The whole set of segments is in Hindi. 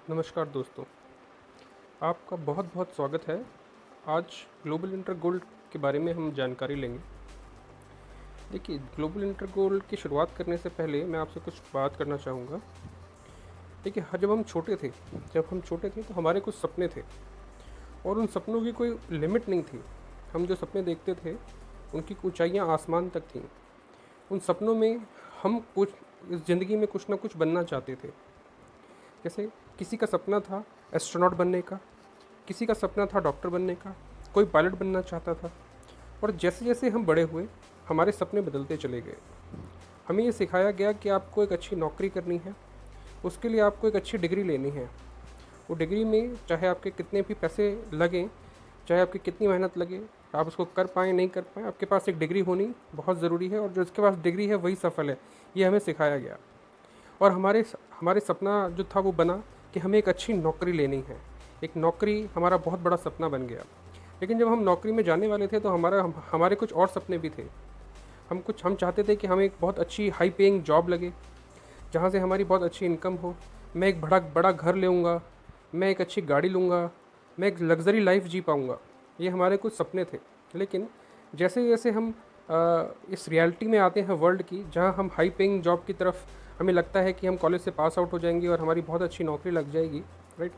नमस्कार दोस्तों, आपका बहुत बहुत स्वागत है। आज ग्लोबल इंटर गोल्ड के बारे में हम जानकारी लेंगे। देखिए, ग्लोबल इंटर गोल्ड की शुरुआत करने से पहले मैं आपसे कुछ बात करना चाहूँगा। देखिए, जब हम छोटे थे तो हमारे कुछ सपने थे और उन सपनों की कोई लिमिट नहीं थी। हम जो सपने देखते थे उनकी ऊंचाइयाँ आसमान तक थीं। उन सपनों में हम कुछ इस ज़िंदगी में कुछ ना कुछ बनना चाहते थे। जैसे किसी का सपना था एस्ट्रोनॉट बनने का, किसी का सपना था डॉक्टर बनने का, कोई पायलट बनना चाहता था। और जैसे जैसे हम बड़े हुए हमारे सपने बदलते चले गए। हमें ये सिखाया गया कि आपको एक अच्छी नौकरी करनी है, उसके लिए आपको एक अच्छी डिग्री लेनी है। वो डिग्री में चाहे आपके कितने भी पैसे लगें, चाहे आपकी कितनी मेहनत लगे, आप उसको कर पाएँ नहीं कर पाएँ, आपके पास एक डिग्री होनी बहुत ज़रूरी है और जो जिसके पास डिग्री है वही सफल है। ये हमें सिखाया गया। और हमारे सपना जो था वो बना कि हमें एक अच्छी नौकरी लेनी है। एक नौकरी हमारा बहुत बड़ा सपना बन गया। लेकिन जब हम नौकरी में जाने वाले थे तो हमारे कुछ और सपने भी थे। हम चाहते थे कि हमें एक बहुत अच्छी हाई पेइंग जॉब लगे, जहाँ से हमारी बहुत अच्छी इनकम हो। मैं एक बड़ा बड़ा घर लूँगा, मैं एक अच्छी गाड़ी लूँगा, मैं एक लग्ज़री लाइफ जी पाऊँगा। ये हमारे कुछ सपने थे। लेकिन जैसे जैसे हम इस रियलिटी में आते हैं वर्ल्ड की, जहाँ हम हाई पेइंग जॉब की तरफ हमें लगता है कि हम कॉलेज से पास आउट हो जाएंगे और हमारी बहुत अच्छी नौकरी लग जाएगी, राइट।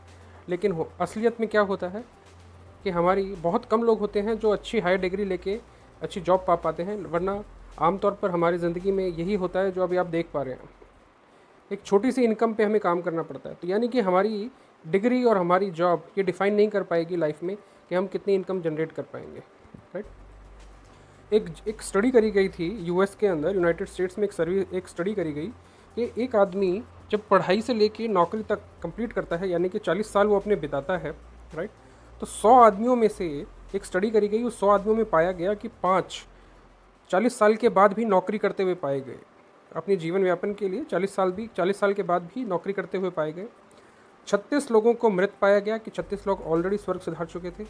लेकिन असलियत में क्या होता है कि हमारी बहुत कम लोग होते हैं जो अच्छी हाई डिग्री लेके अच्छी जॉब पा पाते हैं। वरना आमतौर पर हमारी ज़िंदगी में यही होता है जो अभी आप देख पा रहे हैं। एक छोटी सी इनकम पे हमें काम करना पड़ता है। तो यानी कि हमारी डिग्री और हमारी जॉब ये डिफ़ाइन नहीं कर पाएगी लाइफ में कि हम कितनी इनकम जनरेट कर पाएंगे, राइट। एक स्टडी करी गई थी यूएस के अंदर, यूनाइटेड स्टेट्स में एक स्टडी करी गई कि एक आदमी जब पढ़ाई से लेके नौकरी तक कंप्लीट करता है, यानी कि 40 साल वो अपने बिताता है, राइट। तो 100 आदमियों में से एक स्टडी करी गई, उस 100 आदमियों में पाया गया कि 5 40 साल के बाद भी नौकरी करते हुए पाए गए। अपने जीवन यापन के लिए 40 साल के बाद भी नौकरी करते हुए पाए गए। 36 लोगों को मृत पाया गया कि 36 लोग ऑलरेडी स्वर्ग सिधार चुके थे।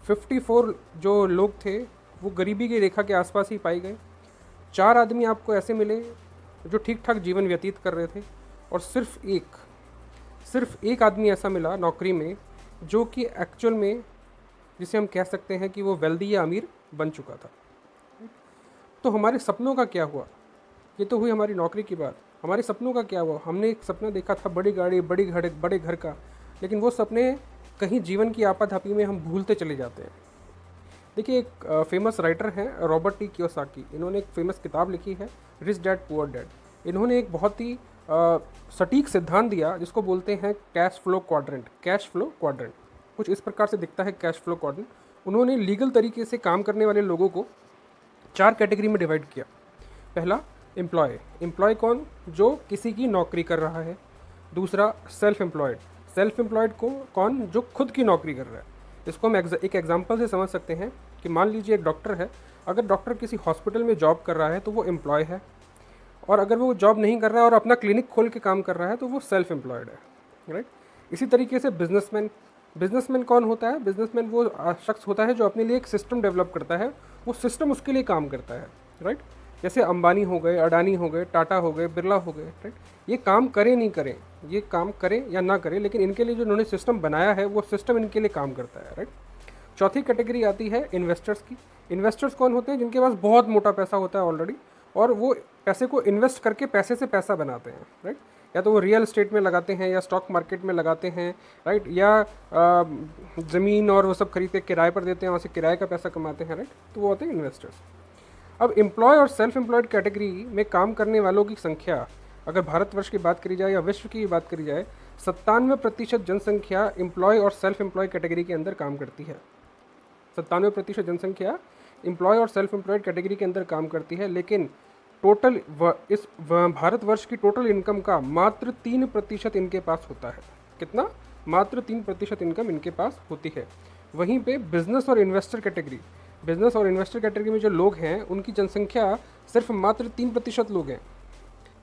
54 जो लोग थे वो गरीबी की रेखा के आसपास ही पाए गए। 4 आदमी आपको ऐसे मिले जो ठीक ठाक जीवन व्यतीत कर रहे थे। और सिर्फ एक आदमी ऐसा मिला नौकरी में जो कि एक्चुअल में, जिसे हम कह सकते हैं कि वो वेल्दी या अमीर बन चुका था। तो हमारे सपनों का क्या हुआ? ये तो हुई हमारी नौकरी की बात। हमारे सपनों का क्या हुआ? हमने एक सपना देखा था बड़ी गाड़ी, बड़े घर का, लेकिन वो सपने कहीं जीवन की आपाधापी में हम भूलते चले जाते हैं। देखिए, एक फेमस राइटर हैं रॉबर्ट टी कियोसाकी। इन्होंने एक फेमस किताब लिखी है रिच डैड पुअर डैड। इन्होंने एक बहुत ही सटीक सिद्धांत दिया जिसको बोलते हैं कैश फ्लो क्वाड्रेंट। कुछ इस प्रकार से दिखता है कैश फ्लो क्वाड्रेंट। उन्होंने लीगल तरीके से काम करने वाले लोगों को 4 कैटेगरी में डिवाइड किया। पहला, एम्प्लॉय कौन? जो किसी की नौकरी कर रहा है। दूसरा, सेल्फ एम्प्लॉयड को कौन? जो खुद की नौकरी कर रहा है। इसको हम एक एग्जांपल से समझ सकते हैं कि मान लीजिए एक डॉक्टर है। अगर डॉक्टर किसी हॉस्पिटल में जॉब कर रहा है तो वो एम्प्लॉय है, और अगर वो जॉब नहीं कर रहा है और अपना क्लिनिक खोल के काम कर रहा है तो वो सेल्फ एम्प्लॉयड है, राइट। इसी तरीके से बिजनेसमैन कौन होता है? बिजनेसमैन वो शख्स होता है जो अपने लिए एक सिस्टम डेवलप करता है, वो सिस्टम उसके लिए काम करता है, राइट। जैसे अंबानी हो गए, अडानी हो गए, टाटा हो गए, बिरला हो गए, राइट। ये काम करें नहीं करें, ये काम करें या ना करें, लेकिन इनके लिए जो उन्होंने सिस्टम बनाया है वो सिस्टम इनके लिए काम करता है, राइट। चौथी कैटेगरी आती है इन्वेस्टर्स की। इन्वेस्टर्स कौन होते हैं? जिनके पास बहुत मोटा पैसा होता है ऑलरेडी, और वो पैसे को इन्वेस्ट करके पैसे से पैसा बनाते हैं, राइट। या तो वो रियल एस्टेट में लगाते हैं या स्टॉक मार्केट में लगाते हैं, राइट। या ज़मीन और वो सब खरीद के किराए पर देते हैं, वहाँ से किराए का पैसा कमाते हैं, राइट। तो वो होते हैं इन्वेस्टर्स। अब एम्प्लॉय और सेल्फ एम्प्लॉयड कैटेगरी में काम करने वालों की संख्या, अगर भारतवर्ष की बात करी जाए या विश्व की बात करी जाए, 97% जनसंख्या एम्प्लॉय और सेल्फ एम्प्लॉय कैटेगरी के अंदर काम करती है। 97% जनसंख्या एम्प्लॉय और सेल्फ एम्प्लॉयड कैटेगरी के अंदर काम करती है। लेकिन भारतवर्ष की टोटल इनकम का मात्र 3% इनके पास होता है। कितना? मात्र 3% इनकम इनके पास होती है। वहीं पे बिजनेस और इन्वेस्टर कैटेगरी में जो लोग हैं उनकी जनसंख्या सिर्फ मात्र 3% लोग हैं।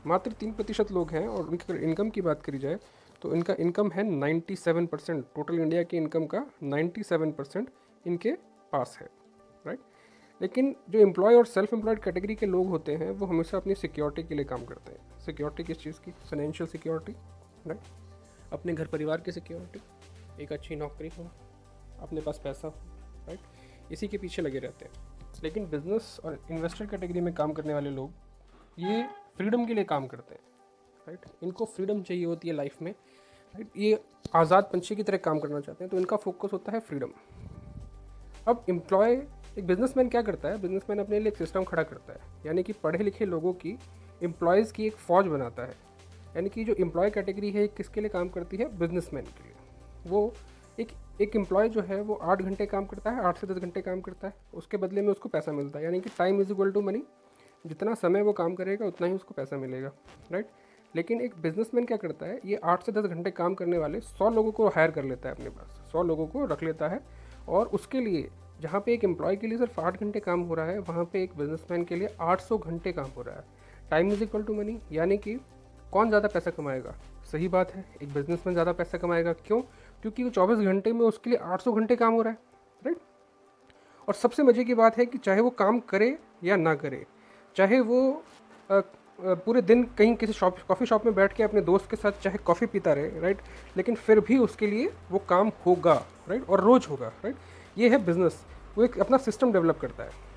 मात्र 3% लोग हैं। और उनकी इनकम की बात करी जाए तो इनका इनकम है 97%। टोटल इंडिया की इनकम का 97% इनके पास है, राइट। लेकिन जो एम्प्लॉय और सेल्फ एम्प्लॉयड कैटेगरी के लोग होते हैं वो हमेशा अपनी सिक्योरिटी के लिए काम करते हैं। सिक्योरिटी किस चीज़ की? Financial security, right. अपने घर परिवार की सिक्योरिटी, एक अच्छी नौकरी हो, अपने पास पैसा हो, राइट, इसी के पीछे लगे रहते हैं। लेकिन बिजनेस और इन्वेस्टर कैटेगरी में काम करने वाले लोग ये फ्रीडम के लिए काम करते हैं, राइट। इनको फ्रीडम चाहिए होती है लाइफ में, राइट। ये आज़ाद पंछी की तरह काम करना चाहते हैं, तो इनका फोकस होता है फ्रीडम। अब एम्प्लॉय, एक बिजनेसमैन क्या करता है, बिजनेसमैन अपने लिए एक सिस्टम खड़ा करता है, यानी कि पढ़े लिखे लोगों की, एम्प्लॉयज़ की एक फ़ौज बनाता है। यानी कि जो एम्प्लॉय कैटेगरी है किसके लिए काम करती है, बिजनेसमैन के लिए। वो एक एम्प्लॉय जो है वो 8 घंटे काम करता है, 8 से 10 घंटे काम करता है, उसके बदले में उसको पैसा मिलता है, यानी कि time is equal to money. जितना समय वो काम करेगा उतना ही उसको पैसा मिलेगा, राइट। लेकिन एक बिजनेसमैन क्या करता है, ये 8 से 10 घंटे काम करने वाले 100 लोगों को हायर कर लेता है अपने पास, 100 लोगों को रख लेता है, और उसके लिए जहाँ पे एक एम्प्लॉय के लिए सिर्फ 8 घंटे काम हो रहा है, वहाँ पे एक बिजनेसमैन के लिए 800 घंटे काम हो रहा है। Time is equal to money, यानी कि कौन ज़्यादा पैसा कमाएगा, सही बात है, एक बिजनेसमैन ज़्यादा पैसा कमाएगा। क्यों? क्योंकि वो 24 घंटे में उसके लिए 800 घंटे काम हो रहा है, राइट। और सबसे मज़े की बात है कि चाहे वो काम करे या ना करे, चाहे वो पूरे दिन कहीं किसी कॉफ़ी शॉप में बैठ के अपने दोस्त के साथ चाहे कॉफ़ी पीता रहे, राइट, लेकिन फिर भी उसके लिए वो काम होगा, राइट, और रोज़ होगा, राइट। ये है बिजनेस, वो एक अपना सिस्टम डेवलप करता है।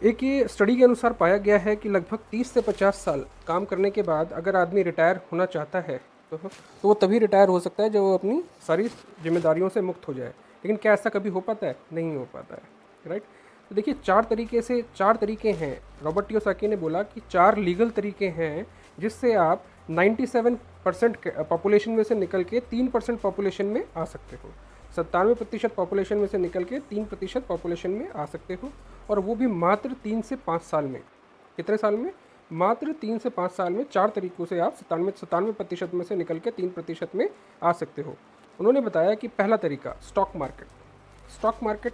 एक ये स्टडी के अनुसार पाया गया है कि लगभग 30 से 50 साल काम करने के बाद अगर आदमी रिटायर होना चाहता है तो वो तभी रिटायर हो सकता है जब वो अपनी सारी जिम्मेदारियों से मुक्त हो जाए। लेकिन क्या ऐसा कभी हो पाता है? नहीं हो पाता है, राइट। तो देखिए, 4 तरीके हैं। रॉबर्ट कियोसाकी ने बोला कि 4 लीगल तरीके हैं जिससे आप 97% पॉपुलेशन में से निकल के 3% पॉपुलेशन में आ सकते हो, 97% पॉपुलेशन में से निकल के 3% पॉपुलेशन में आ सकते हो, और वो भी मात्र 3 से 5 साल में। कितने साल में? मात्र 3 से 5 साल में 4 तरीक़ों से आप 97% में से निकल के 3% में आ सकते हो। उन्होंने बताया कि पहला तरीका stock market. Stock market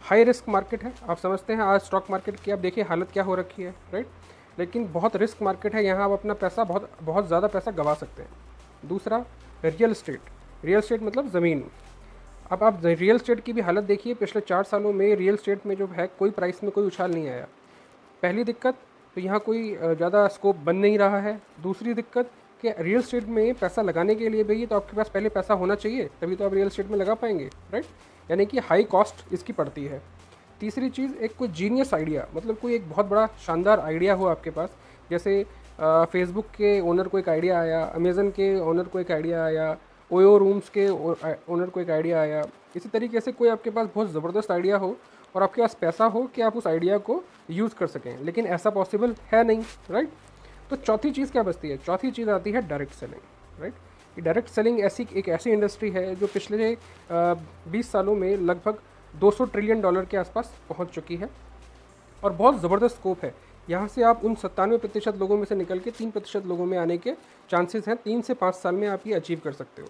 high risk market है, आप समझते हैं आज स्टॉक मार्केट की आप देखिए हालत क्या हो रखी है, राइट। लेकिन बहुत रिस्क मार्केट है, यहाँ आप अपना पैसा बहुत ज़्यादा पैसा गंवा सकते हैं। दूसरा रियल एस्टेट। रियल एस्टेट मतलब ज़मीन। अब आप रियल एस्टेट की भी हालत देखिए, पिछले 4 सालों में रियल एस्टेट में जो है कोई प्राइस में कोई उछाल नहीं आया। पहली दिक्कत तो यहाँ कोई ज़्यादा स्कोप बन नहीं रहा है। दूसरी दिक्कत कि रियल एस्टेट में पैसा लगाने के लिए भैया तो आपके पास पहले पैसा होना चाहिए, तभी तो आप रियल एस्टेट में लगा पाएंगे, राइट। यानी कि हाई कॉस्ट इसकी पड़ती है। तीसरी चीज़, एक कोई जीनियस आइडिया, मतलब कोई एक बहुत बड़ा शानदार आइडिया हो आपके पास, जैसे फेसबुक के ओनर को एक आइडिया आया, अमेज़न के ओनर को एक आइडिया आया, ओयो रूम्स के ओनर को एक आइडिया आया। इसी तरीके से कोई आपके पास बहुत ज़बरदस्त आइडिया हो और आपके पास पैसा हो कि आप उस आइडिया को यूज़ कर सकें, लेकिन ऐसा पॉसिबल है नहीं, राइट। तो चौथी चीज़ क्या बचती है? चौथी चीज़ आती है डायरेक्ट सेलिंग, राइट। ये डायरेक्ट सेलिंग एक ऐसी इंडस्ट्री है जो पिछले 20 सालों में लगभग $200 ट्रिलियन के आसपास पहुंच चुकी है, और बहुत ज़बरदस्त स्कोप है। यहाँ से आप उन 97% लोगों में से निकल के 3% लोगों में आने के चांसेस हैं। 3 से 5 साल में आप ये अचीव कर सकते हो।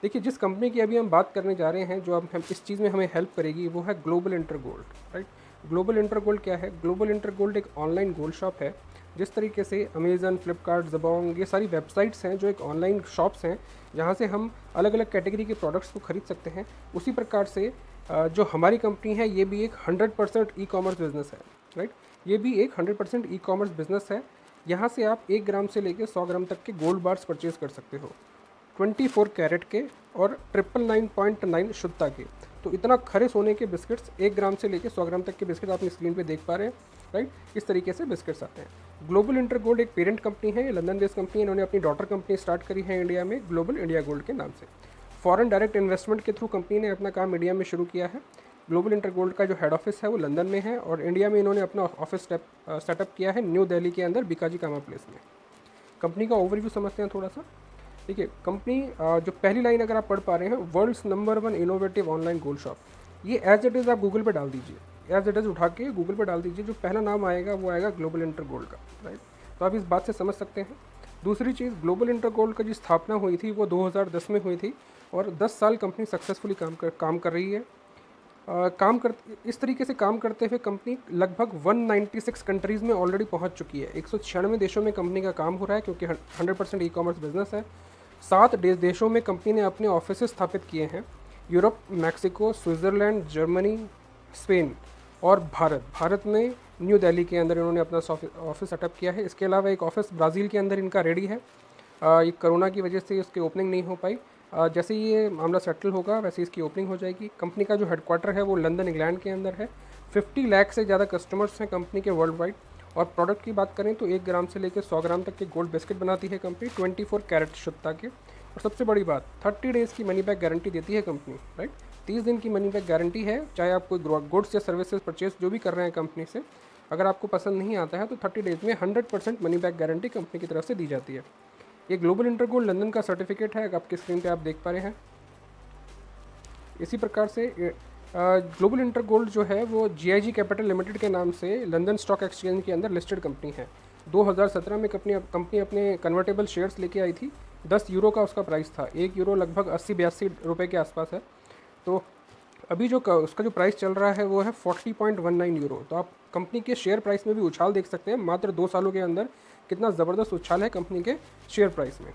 देखिए, जिस कंपनी की अभी हम बात करने जा रहे हैं, जो अब हम इस चीज़ में हमें हेल्प करेगी, वो है ग्लोबल इंटरगोल्ड, राइट। ग्लोबल इंटरगोल्ड क्या है? ग्लोबल इंटरगोल्ड एक ऑनलाइन गोल्ड शॉप है। जिस तरीके से अमेज़न, फ्लिपकार्ट, ज़बोंग, ये सारी वेबसाइट्स हैं जो एक ऑनलाइन शॉप्स हैं जहाँ से हम अलग अलग कैटेगरी के प्रोडक्ट्स को खरीद सकते हैं, उसी प्रकार से जो हमारी कंपनी है ये भी एक 100% ई कॉमर्स बिज़नेस है, राइट। ये भी एक 100% ई कॉमर्स बिज़नेस है। यहाँ से आप 1 ग्राम से लेकर 100 ग्राम तक के गोल्ड बार्स परचेज़ कर सकते हो, 24 कैरेट के और 999.9 शुद्धता के। तो इतना खरे सोने के बिस्किट्स 1 ग्राम से लेकर 100 ग्राम तक के बिस्किट आपने स्क्रीन पे देख पा रहे हैं, राइट। इस तरीके से बिस्किट्स आते हैं। ग्लोबल इंटरगोल्ड एक पेरेंट कंपनी है, ये लंदन बेस्ड कंपनी है। इन्होंने अपनी डॉटर कंपनी स्टार्ट करी है इंडिया में, ग्लोबल इंडिया गोल्ड के नाम से। फॉरेन डायरेक्ट इन्वेस्टमेंट के थ्रू कंपनी ने अपना काम इंडिया में शुरू किया है। ग्लोबल इंटरगोल्ड का जो हेड ऑफिस है वो लंदन में है, और इंडिया में इन्होंने अपना ऑफिस सेटअप किया है न्यू दिल्ली के अंदर बीकाजी कामा प्लेस में। कंपनी का ओवरव्यू समझते हैं थोड़ा सा। देखिए, कंपनी जो पहली लाइन अगर आप पढ़ पा रहे हैं, world's number 1 innovative online gold shop, ये एज इट इज़ आप गूगल पे डाल दीजिए, एज इट इज़ उठा के गूगल पे डाल दीजिए, जो पहला नाम आएगा वो आएगा ग्लोबल इंटरगोल्ड का, राइट। तो आप इस बात से समझ सकते हैं। दूसरी चीज़, ग्लोबल इंटरगोल्ड की जो स्थापना हुई थी वो 2010 में हुई थी, और 10 साल कंपनी सक्सेसफुली काम कर रही है। इस तरीके से काम करते हुए कंपनी लगभग 196 कंट्रीज़ में ऑलरेडी पहुंच चुकी है। 196 देशों में कंपनी का काम हो रहा है, क्योंकि 100% ई कॉमर्स बिजनेस है। 7 देशों में कंपनी ने अपने ऑफिस स्थापित किए हैं, Europe, Mexico, Switzerland, Germany, Spain और भारत में न्यू दिल्ली के अंदर इन्होंने अपना ऑफिस सेटअप किया है। इसके अलावा एक ऑफिस ब्राज़ील के अंदर इनका रेडी है। ये कोरोना की वजह से इसकी ओपनिंग नहीं हो पाई। जैसे ही ये मामला सेटल होगा वैसे इसकी ओपनिंग हो जाएगी। कंपनी का जो हेडक्वार्टर है वो लंदन इंग्लैंड के अंदर है। 50 लाख से ज़्यादा कस्टमर्स हैं कंपनी के वर्ल्ड वाइड। और प्रोडक्ट की बात करें तो 1 ग्राम से लेकर 100 ग्राम तक के गोल्ड बिस्किट बनाती है कंपनी 24 कैरेट शुद्धता के। और सबसे बड़ी बात 30 डेज़ की मनी बैक गारंटी देती है कंपनी, राइट। 30 दिन की मनी बैक गारंटी है, चाहे आप कोई गुड्स या सर्विसेज परचेस जो भी कर रहे हैं कंपनी से, अगर आपको पसंद नहीं आता है तो 30 डेज़ में 100% मनी बैक गारंटी कंपनी की तरफ से दी जाती है। ये ग्लोबल इंटरगोल्ड लंदन का सर्टिफिकेट है, आपकी स्क्रीन पे आप देख पा रहे हैं। इसी प्रकार से ग्लोबल इंटरगोल्ड जो है वो GIG कैपिटल लिमिटेड के नाम से लंदन स्टॉक एक्सचेंज के अंदर लिस्टेड कंपनी है। 2017 में कंपनी अपने कन्वर्टेबल शेयर्स लेके आई थी। 10 यूरो का उसका प्राइस था। 1 यूरो लगभग 80-82 रुपये के आसपास है। तो अभी उसका जो प्राइस चल रहा है वो है 40.19 यूरो। तो आप कंपनी के शेयर प्राइस में भी उछाल देख सकते हैं। मात्र 2 सालों के अंदर कितना ज़बरदस्त उछाल है कंपनी के शेयर प्राइस में।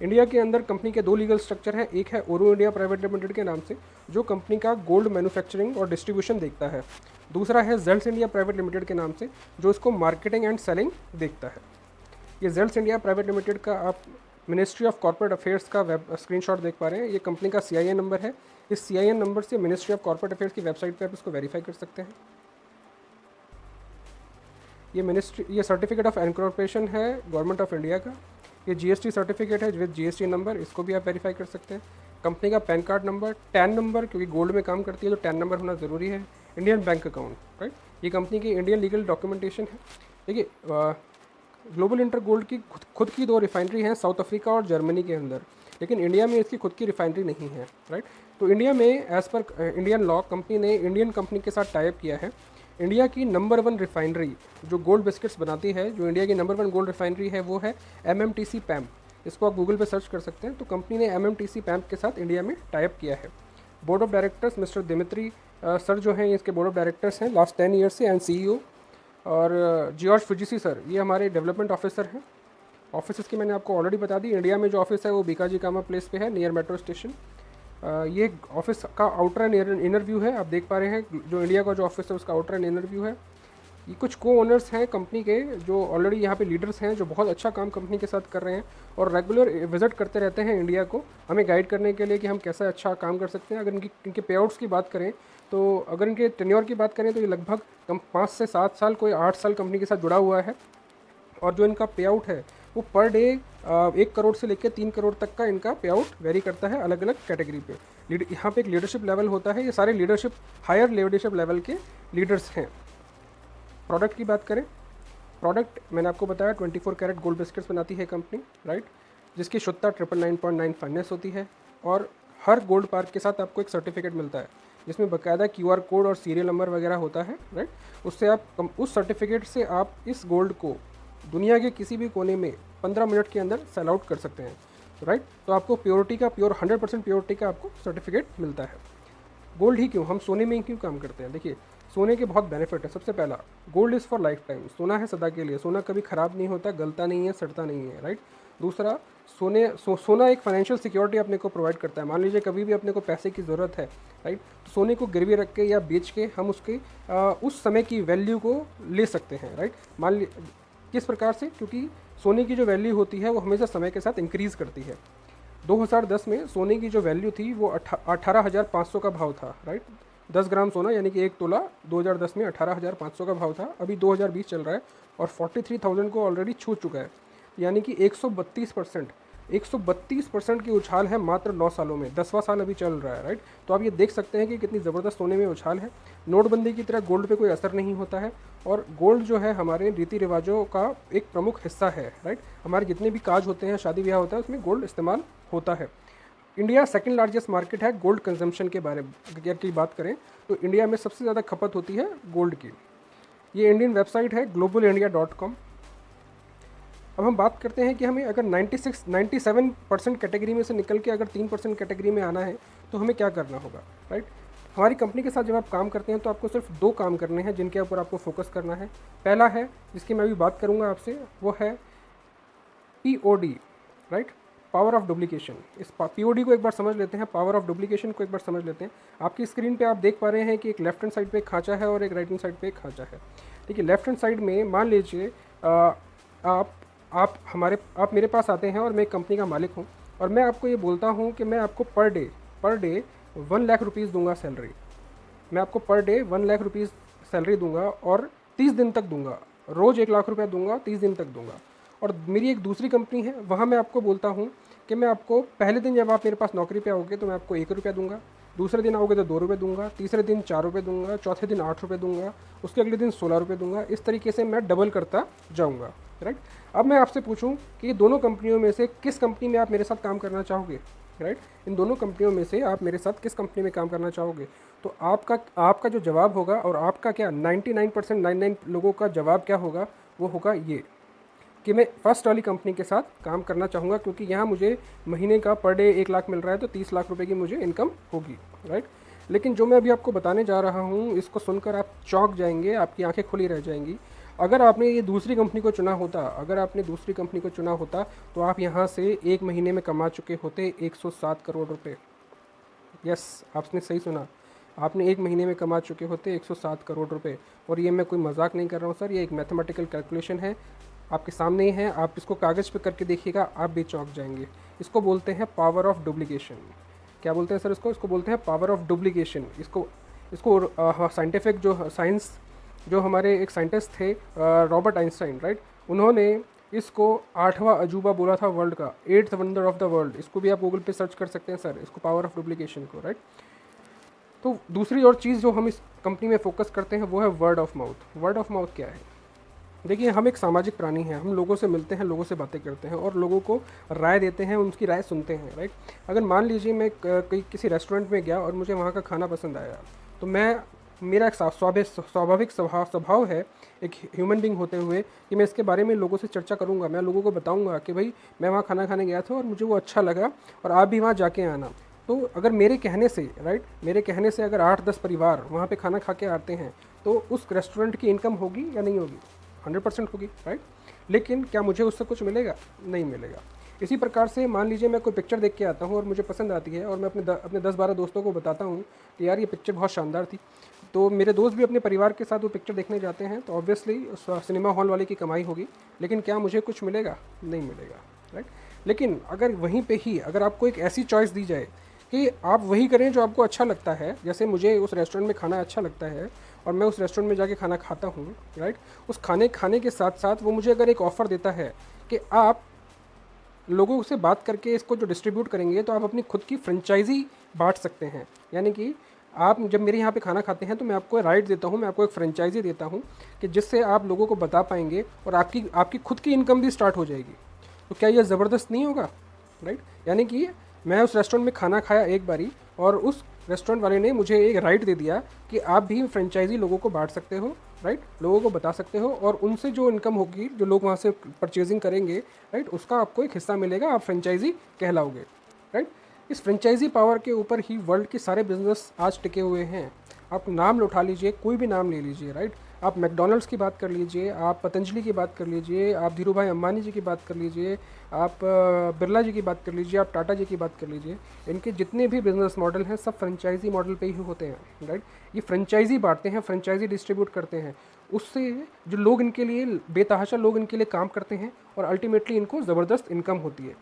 इंडिया के अंदर कंपनी के 2 लीगल स्ट्रक्चर हैं। एक है ओरो इंडिया प्राइवेट लिमिटेड के नाम से, जो कंपनी का गोल्ड मैन्युफैक्चरिंग और डिस्ट्रीब्यूशन देखता है। दूसरा है जेल्स इंडिया प्राइवेट लिमिटेड के नाम से, जो इसको मार्केटिंग एंड सेलिंग देखता है। ये जेल्स इंडिया प्राइवेट लिमिटेड का आप मिनिस्ट्री ऑफ कॉर्पोरेट अफेयर्स का वेब स्क्रीनशॉट देख पा रहे हैं। ये कंपनी का CIN नंबर है। इस CIN नंबर से मिनिस्ट्री ऑफ कॉर्पोरेट अफेयर्स की वेबसाइट पर आप इसको वेरीफाई कर सकते हैं। ये सर्टिफिकेट ऑफ इनकॉर्पोरेशन है गवर्नमेंट ऑफ इंडिया का। ये GST सर्टिफिकेट है विद GST नंबर, इसको भी आप वेरीफाई कर सकते हैं। कंपनी का pan card number, tan number, क्योंकि गोल्ड में काम करती है तो टैन नंबर होना ज़रूरी है। Indian bank account, right. ये कंपनी की इंडियन लीगल डॉक्यूमेंटेशन है। देखिए, ग्लोबल इंटर गोल्ड की खुद की 2 रिफाइनरी हैं साउथ अफ्रीका और जर्मनी के अंदर, लेकिन इंडिया में इसकी खुद की रिफाइनरी नहीं है, राइट। तो इंडिया में as per Indian law company ने इंडियन कंपनी के साथ टाई अप किया है। इंडिया की नंबर 1 रिफाइनरी जो गोल्ड बिस्किट्स बनाती है, जो इंडिया की नंबर 1 गोल्ड रिफाइनरी है, वो है MMTC पैम्प। इसको आप गूगल पे सर्च कर सकते हैं। तो कंपनी ने MMTC पैम्प के साथ इंडिया में टाई अप किया है। Board of directors mister Dimitri sir जो हैं, इसके बोर्ड ऑफ डायरेक्टर्स हैं लास्ट 10 ईयर से, एंड CEO। और जॉर्ज फुजिसी सर, ये हमारे डेवलपमेंट ऑफिसर हैं। ऑफिस की मैंने आपको ऑलरेडी बता दी। इंडिया में जो ऑफिस है वो बीकाजी कामा प्लेस पे है, नियर मेट्रो स्टेशन। ये ऑफिस का आउटर एंड इनर व्यू है, आप देख पा रहे हैं। जो इंडिया का जो ऑफिस है उसका आउटर एंड इनर व्यू है। ये कुछ को-ओनर्स हैं कंपनी के, जो ऑलरेडी यहाँ पे लीडर्स हैं, जो बहुत अच्छा काम कंपनी के साथ कर रहे हैं और रेगुलर विजिट करते रहते हैं इंडिया को, हमें गाइड करने के लिए कि हम कैसा अच्छा काम कर सकते हैं। अगर इनके पे आउट्स की बात करें, तो अगर इनके टेन्योर की बात करें तो ये लगभग 5 से 7 साल, कोई 8 साल कंपनी के साथ जुड़ा हुआ है। और जो इनका पे आउट है वो पर डे 1 करोड़ से लेकर 3 करोड़ तक का इनका पे आउट वेरी करता है अलग अलग कैटेगरी पे। यहाँ पे एक लीडरशिप लेवल होता है। ये सारे लीडरशिप, हायर लीडरशिप लेवल के लीडर्स हैं। प्रोडक्ट की बात करें, प्रोडक्ट मैंने आपको बताया 24 कैरेट गोल्ड बिस्किट्स बनाती है कंपनी, राइट, जिसकी शुद्धता 999.9 फाइनेंस होती है। और हर गोल्ड पार्क के साथ आपको एक सर्टिफिकेट मिलता है जिसमें बाकायदा QR कोड और सीरियल नंबर वगैरह होता है, राइट। उससे आप उस सर्टिफिकेट से आप इस गोल्ड को दुनिया के किसी भी कोने में 15 मिनट के अंदर सेल आउट कर सकते हैं, राइट। तो आपको प्योरिटी का 100% प्योरिटी का आपको सर्टिफिकेट मिलता है। गोल्ड ही क्यों, हम सोने में ही क्यों काम करते हैं? देखिए, सोने के बहुत बेनिफिट है। सबसे पहला, gold is for life time. सोना है सदा के लिए। सोना कभी ख़राब नहीं होता, गलता नहीं है, सड़ता नहीं है, राइट। दूसरा, सोना एक फाइनेंशियल सिक्योरिटी अपने को प्रोवाइड करता है। मान लीजिए कभी भी अपने को पैसे की ज़रूरत है, राइट, तो सोने को गिरवी रख के या बेच के हम उसके उस समय की वैल्यू को ले सकते हैं, राइट। किस प्रकार से? क्योंकि सोने की जो वैल्यू होती है वो हमेशा समय के साथ इंक्रीज़ करती है। 2010 में सोने की जो वैल्यू थी वो 18,500 का भाव था, राइट। 10 ग्राम सोना यानी कि 1 तोला 2010 में 18,500 का भाव था। अभी 2020 चल रहा है और 43,000 को ऑलरेडी छू चुका है, यानी कि 132% की उछाल है मात्र 9 सालों में। 10वां साल अभी चल रहा है, राइट। तो आप ये देख सकते हैं कि कितनी ज़बरदस्त सोने में उछाल है। नोटबंदी की तरह गोल्ड पे कोई असर नहीं होता है और गोल्ड जो है हमारे रीति रिवाजों का एक प्रमुख हिस्सा है, राइट। हमारे जितने भी काज होते हैं, शादी ब्याह होता है, उसमें गोल्ड इस्तेमाल होता है। इंडिया सेकंड लार्जेस्ट मार्केट है गोल्ड कंजम्पशन के बारे में की बात करें तो इंडिया में सबसे ज़्यादा खपत होती है गोल्ड की। ये इंडियन वेबसाइट है globalindia.com। अब हम बात करते हैं कि हमें अगर 97% कैटेगरी में से निकल के अगर 3% कैटेगरी में आना है तो हमें क्या करना होगा, राइट। हमारी कंपनी के साथ जब आप काम करते हैं तो आपको सिर्फ 2 काम करने हैं जिनके ऊपर आपको फोकस करना है। पहला है, जिसकी मैं अभी बात करूंगा आपसे, वो है POD, right, power of duplication. इस POD को एक बार समझ लेते हैं, पावर ऑफ डुप्लीकेशन को एक बार समझ लेते हैं। आपकी स्क्रीन पे आप देख पा रहे हैं कि एक लेफ्ट हैंड साइड पे एक खांचा है और एक राइट हैंड साइड पे एक खांचा है। देखिए, लेफ्ट हैंड साइड में मान लीजिए आप आप मेरे पास आते हैं और मैं एक कंपनी का मालिक हूँ और मैं आपको ये बोलता हूँ कि मैं आपको पर डे 1 लाख रुपीज़ दूंगा सैलरी। मैं आपको per day 1 lakh rupees salary दूंगा और 30 दिन तक दूंगा। रोज़ 1 लाख रुपया दूंगा, 30 दिन तक दूंगा। और मेरी एक दूसरी कंपनी है, वहाँ मैं आपको बोलता हूँ कि मैं आपको पहले दिन जब आप मेरे पास नौकरी पे आओगे तो मैं आपको 1 रुपया दूंगा, दूसरे दिन आओगे तो 2 रुपये दूंगा, तीसरे दिन 4 रुपये दूंगा, चौथे दिन 8 रुपये दूंगा, उसके अगले दिन 16 रुपये दूंगा। इस तरीके से मैं डबल करता जाऊँगा, राइट। अब मैं आपसे पूछूं कि दोनों कंपनियों में से किस कंपनी में आप मेरे साथ काम करना चाहोगे, राइट। इन दोनों कंपनियों में से आप मेरे साथ किस कंपनी में काम करना चाहोगे? तो आपका जो जवाब होगा, और आपका क्या 99% लोगों का जवाब क्या होगा, वो होगा ये कि मैं फर्स्ट वाली कंपनी के साथ काम करना चाहूँगा, क्योंकि यहाँ मुझे महीने का पर डे 1 लाख मिल रहा है तो 30 लाख रुपए की मुझे इनकम होगी, राइट। लेकिन जो मैं अभी आपको बताने जा रहा हूँ, इसको सुनकर आप चौंक जाएंगे, आपकी आंखें खुली रह जाएंगी। अगर आपने ये दूसरी कंपनी को चुना होता, तो आप यहाँ से एक महीने में कमा चुके होते 107 करोड़ रुपए। यस, आपने सही सुना, आपने एक महीने में कमा चुके होते 107 करोड़ रुपए। और ये मैं कोई मजाक नहीं कर रहा हूँ सर, ये एक मैथमेटिकल कैलकुलेशन है, आपके सामने ही है। आप इसको कागज़ पे करके देखिएगा, आप भी चौंक जाएंगे। इसको बोलते हैं पावर ऑफ डुप्लीकेशन। क्या बोलते हैं सर इसको बोलते हैं पावर ऑफ डुप्लीकेशन। इसको साइंटिफिक जो हमारे एक साइंटिस्ट थे, रॉबर्ट आइंस्टाइन, राइट, उन्होंने इसको 8वां अजूबा बोला था वर्ल्ड का, 8th wonder of the world. इसको भी आप गूगल पे सर्च कर सकते हैं सर, इसको पावर ऑफ डुप्लीकेशन को, राइट। तो दूसरी और चीज़ जो हम इस कंपनी में फोकस करते हैं वो है word of mouth. Word of mouth क्या है? देखिए, हम एक सामाजिक प्राणी हैं, हम लोगों से मिलते हैं, लोगों से बातें करते हैं और लोगों को राय देते हैं, उनकी राय सुनते हैं, राइट। अगर मान लीजिए मैं किसी रेस्टोरेंट में गया और मुझे वहाँ का खाना पसंद आया, तो मेरा एक स्वाभाविक स्वभाव है, एक ह्यूमन बींग होते हुए, कि मैं इसके बारे में लोगों से चर्चा करूँगा। मैं लोगों को बताऊँगा कि भाई मैं वहाँ खाना खाने गया था और मुझे वो अच्छा लगा और आप भी वहाँ जाके आना। तो अगर मेरे कहने से अगर 8-10 परिवार वहाँ पे खाना खा के आते हैं, तो उस रेस्टोरेंट की इनकम होगी या नहीं होगी? 100% होगी, राइट। लेकिन क्या मुझे उससे कुछ मिलेगा? नहीं मिलेगा। इसी प्रकार से मान लीजिए मैं कोई पिक्चर देख के आता हूँ और मुझे पसंद आती है और मैं अपने 10-12 दोस्तों को बताता हूँ कि यार ये पिक्चर बहुत शानदार थी, तो मेरे दोस्त भी अपने परिवार के साथ वो पिक्चर देखने जाते हैं, तो ऑब्वियसली उस सिनेमा हॉल वाले की कमाई होगी। लेकिन क्या मुझे कुछ मिलेगा? नहीं मिलेगा, राइट। लेकिन अगर वहीं पे ही अगर आपको एक ऐसी चॉइस दी जाए कि आप वही करें जो आपको अच्छा लगता है, जैसे मुझे उस रेस्टोरेंट में खाना अच्छा लगता है और मैं उस रेस्टोरेंट में जाके खाना खाता हूँ, राइट, उस खाने के साथ साथ वो मुझे अगर एक ऑफ़र देता है कि आप लोगों से बात करके इसको जो डिस्ट्रीब्यूट करेंगे तो आप अपनी खुद की फ्रेंचाइजी बांट सकते हैं। यानी कि आप जब मेरे यहाँ पे खाना खाते हैं तो मैं आपको राइट देता हूँ, मैं आपको एक फ्रेंचाइजी देता हूँ कि जिससे आप लोगों को बता पाएंगे और आपकी खुद की इनकम भी स्टार्ट हो जाएगी। तो क्या यह ज़बरदस्त नहीं होगा, राइट। यानी कि मैं उस रेस्टोरेंट में खाना खाया एक बारी और उस रेस्टोरेंट वाले ने मुझे एक राइट दे दिया कि आप भी फ्रेंचाइजी लोगों को बांट सकते हो, राइट, लोगों को बता सकते हो और उनसे जो इनकम होगी, जो लोग वहाँ से परचेजिंग करेंगे, राइट, उसका आपको एक हिस्सा मिलेगा, आप फ्रेंचाइजी कहलाओगे, राइट। इस फ्रेंचाइजी पावर के ऊपर ही वर्ल्ड के सारे बिजनेस आज टिके हुए हैं। आप नाम उठा लीजिए, कोई भी नाम ले लीजिए, राइट। आप मैकडोनल्ड्स की बात कर लीजिए, आप पतंजलि की बात कर लीजिए, आप धीरू भाई अंबानी जी की बात कर लीजिए, आप बिरला जी की बात कर लीजिए, आप टाटा जी की बात कर लीजिए। इनके जितने भी बिजनेस मॉडल हैं सब फ्रेंचाइजी मॉडल पे ही होते हैं, राइट। ये फ्रेंचाइजी बांटते हैं, फ्रेंचाइजी डिस्ट्रीब्यूट करते हैं, उससे जो लोग इनके लिए बेतहाशा लोग इनके लिए काम करते हैं और अल्टीमेटली इनको ज़बरदस्त इनकम होती है।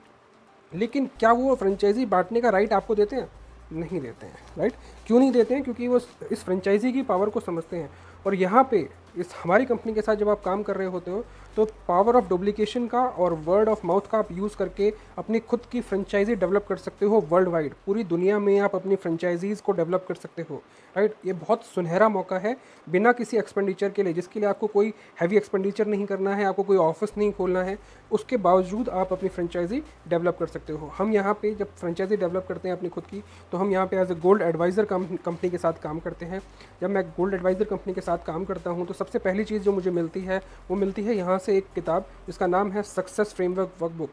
लेकिन क्या वो फ्रेंचाइजी बांटने का राइट आपको देते हैं? नहीं देते हैं, राइट। क्यों नहीं देते हैं? क्योंकि वो इस फ्रेंचाइजी की पावर को समझते हैं। और यहाँ पे इस हमारी कंपनी के साथ जब आप काम कर रहे होते हो तो पावर ऑफ डुप्लीकेशन का और वर्ड ऑफ माउथ का आप यूज़ करके अपनी खुद की फ्रेंचाइजी डेवलप कर सकते हो वर्ल्ड वाइड। पूरी दुनिया में आप अपनी फ्रेंचाइजीज़ को डेवलप कर सकते हो, राइट। ये बहुत सुनहरा मौका है बिना किसी एक्सपेंडिचर के लिए, जिसके लिए आपको कोई हैवी एक्सपेंडिचर नहीं करना है, आपको कोई ऑफिस नहीं खोलना है, उसके बावजूद आप अपनी फ्रेंचाइजी डेवलप कर सकते हो। हम यहाँ पे जब फ्रेंचाइजी डेवलप करते हैं अपनी खुद की, तो हम यहाँ पे as a gold advisor company के साथ काम करते हैं। जब मैं गोल्ड एडवाइज़र कंपनी के साथ काम करता हूँ तो सबसे पहली चीज़ जो मुझे मिलती है वो मिलती है यहाँ से एक किताब जिसका नाम है सक्सेस फ्रेमवर्क वर्कबुक।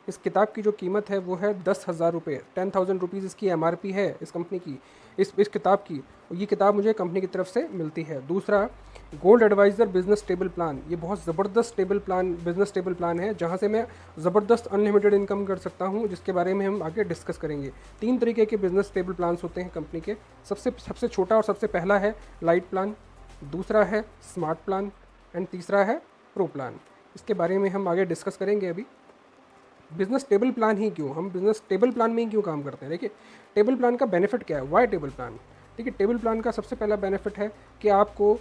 इस किताब की जो कीमत है वो है 10,000 रुपये, 10,000 रुपीज़ इसकी MRP है इस कंपनी की, इस किताब की। ये किताब मुझे कंपनी की तरफ से मिलती है। दूसरा, gold advisor business table plan, ये बहुत ज़बरदस्त बिजनेस टेबल प्लान है जहाँ से मैं ज़बरदस्त अनलिमिटेड इनकम कर सकता हूँ, जिसके बारे में हम आगे डिस्कस करेंगे। 3 तरीके के बिजनेस टेबल प्लान्स होते हैं कंपनी के। सबसे छोटा और सबसे पहला है लाइट प्लान, दूसरा है स्मार्ट प्लान एंड तीसरा है प्रो प्लान। इसके बारे में हम आगे डिस्कस करेंगे। अभी बिजनेस टेबल प्लान ही क्यों, हम बिजनेस टेबल प्लान में ही क्यों काम करते हैं। देखिए टेबल प्लान का बेनिफिट क्या है, वाई टेबल प्लान। ठीक है, टेबल प्लान का सबसे पहला बेनिफिट है कि आपको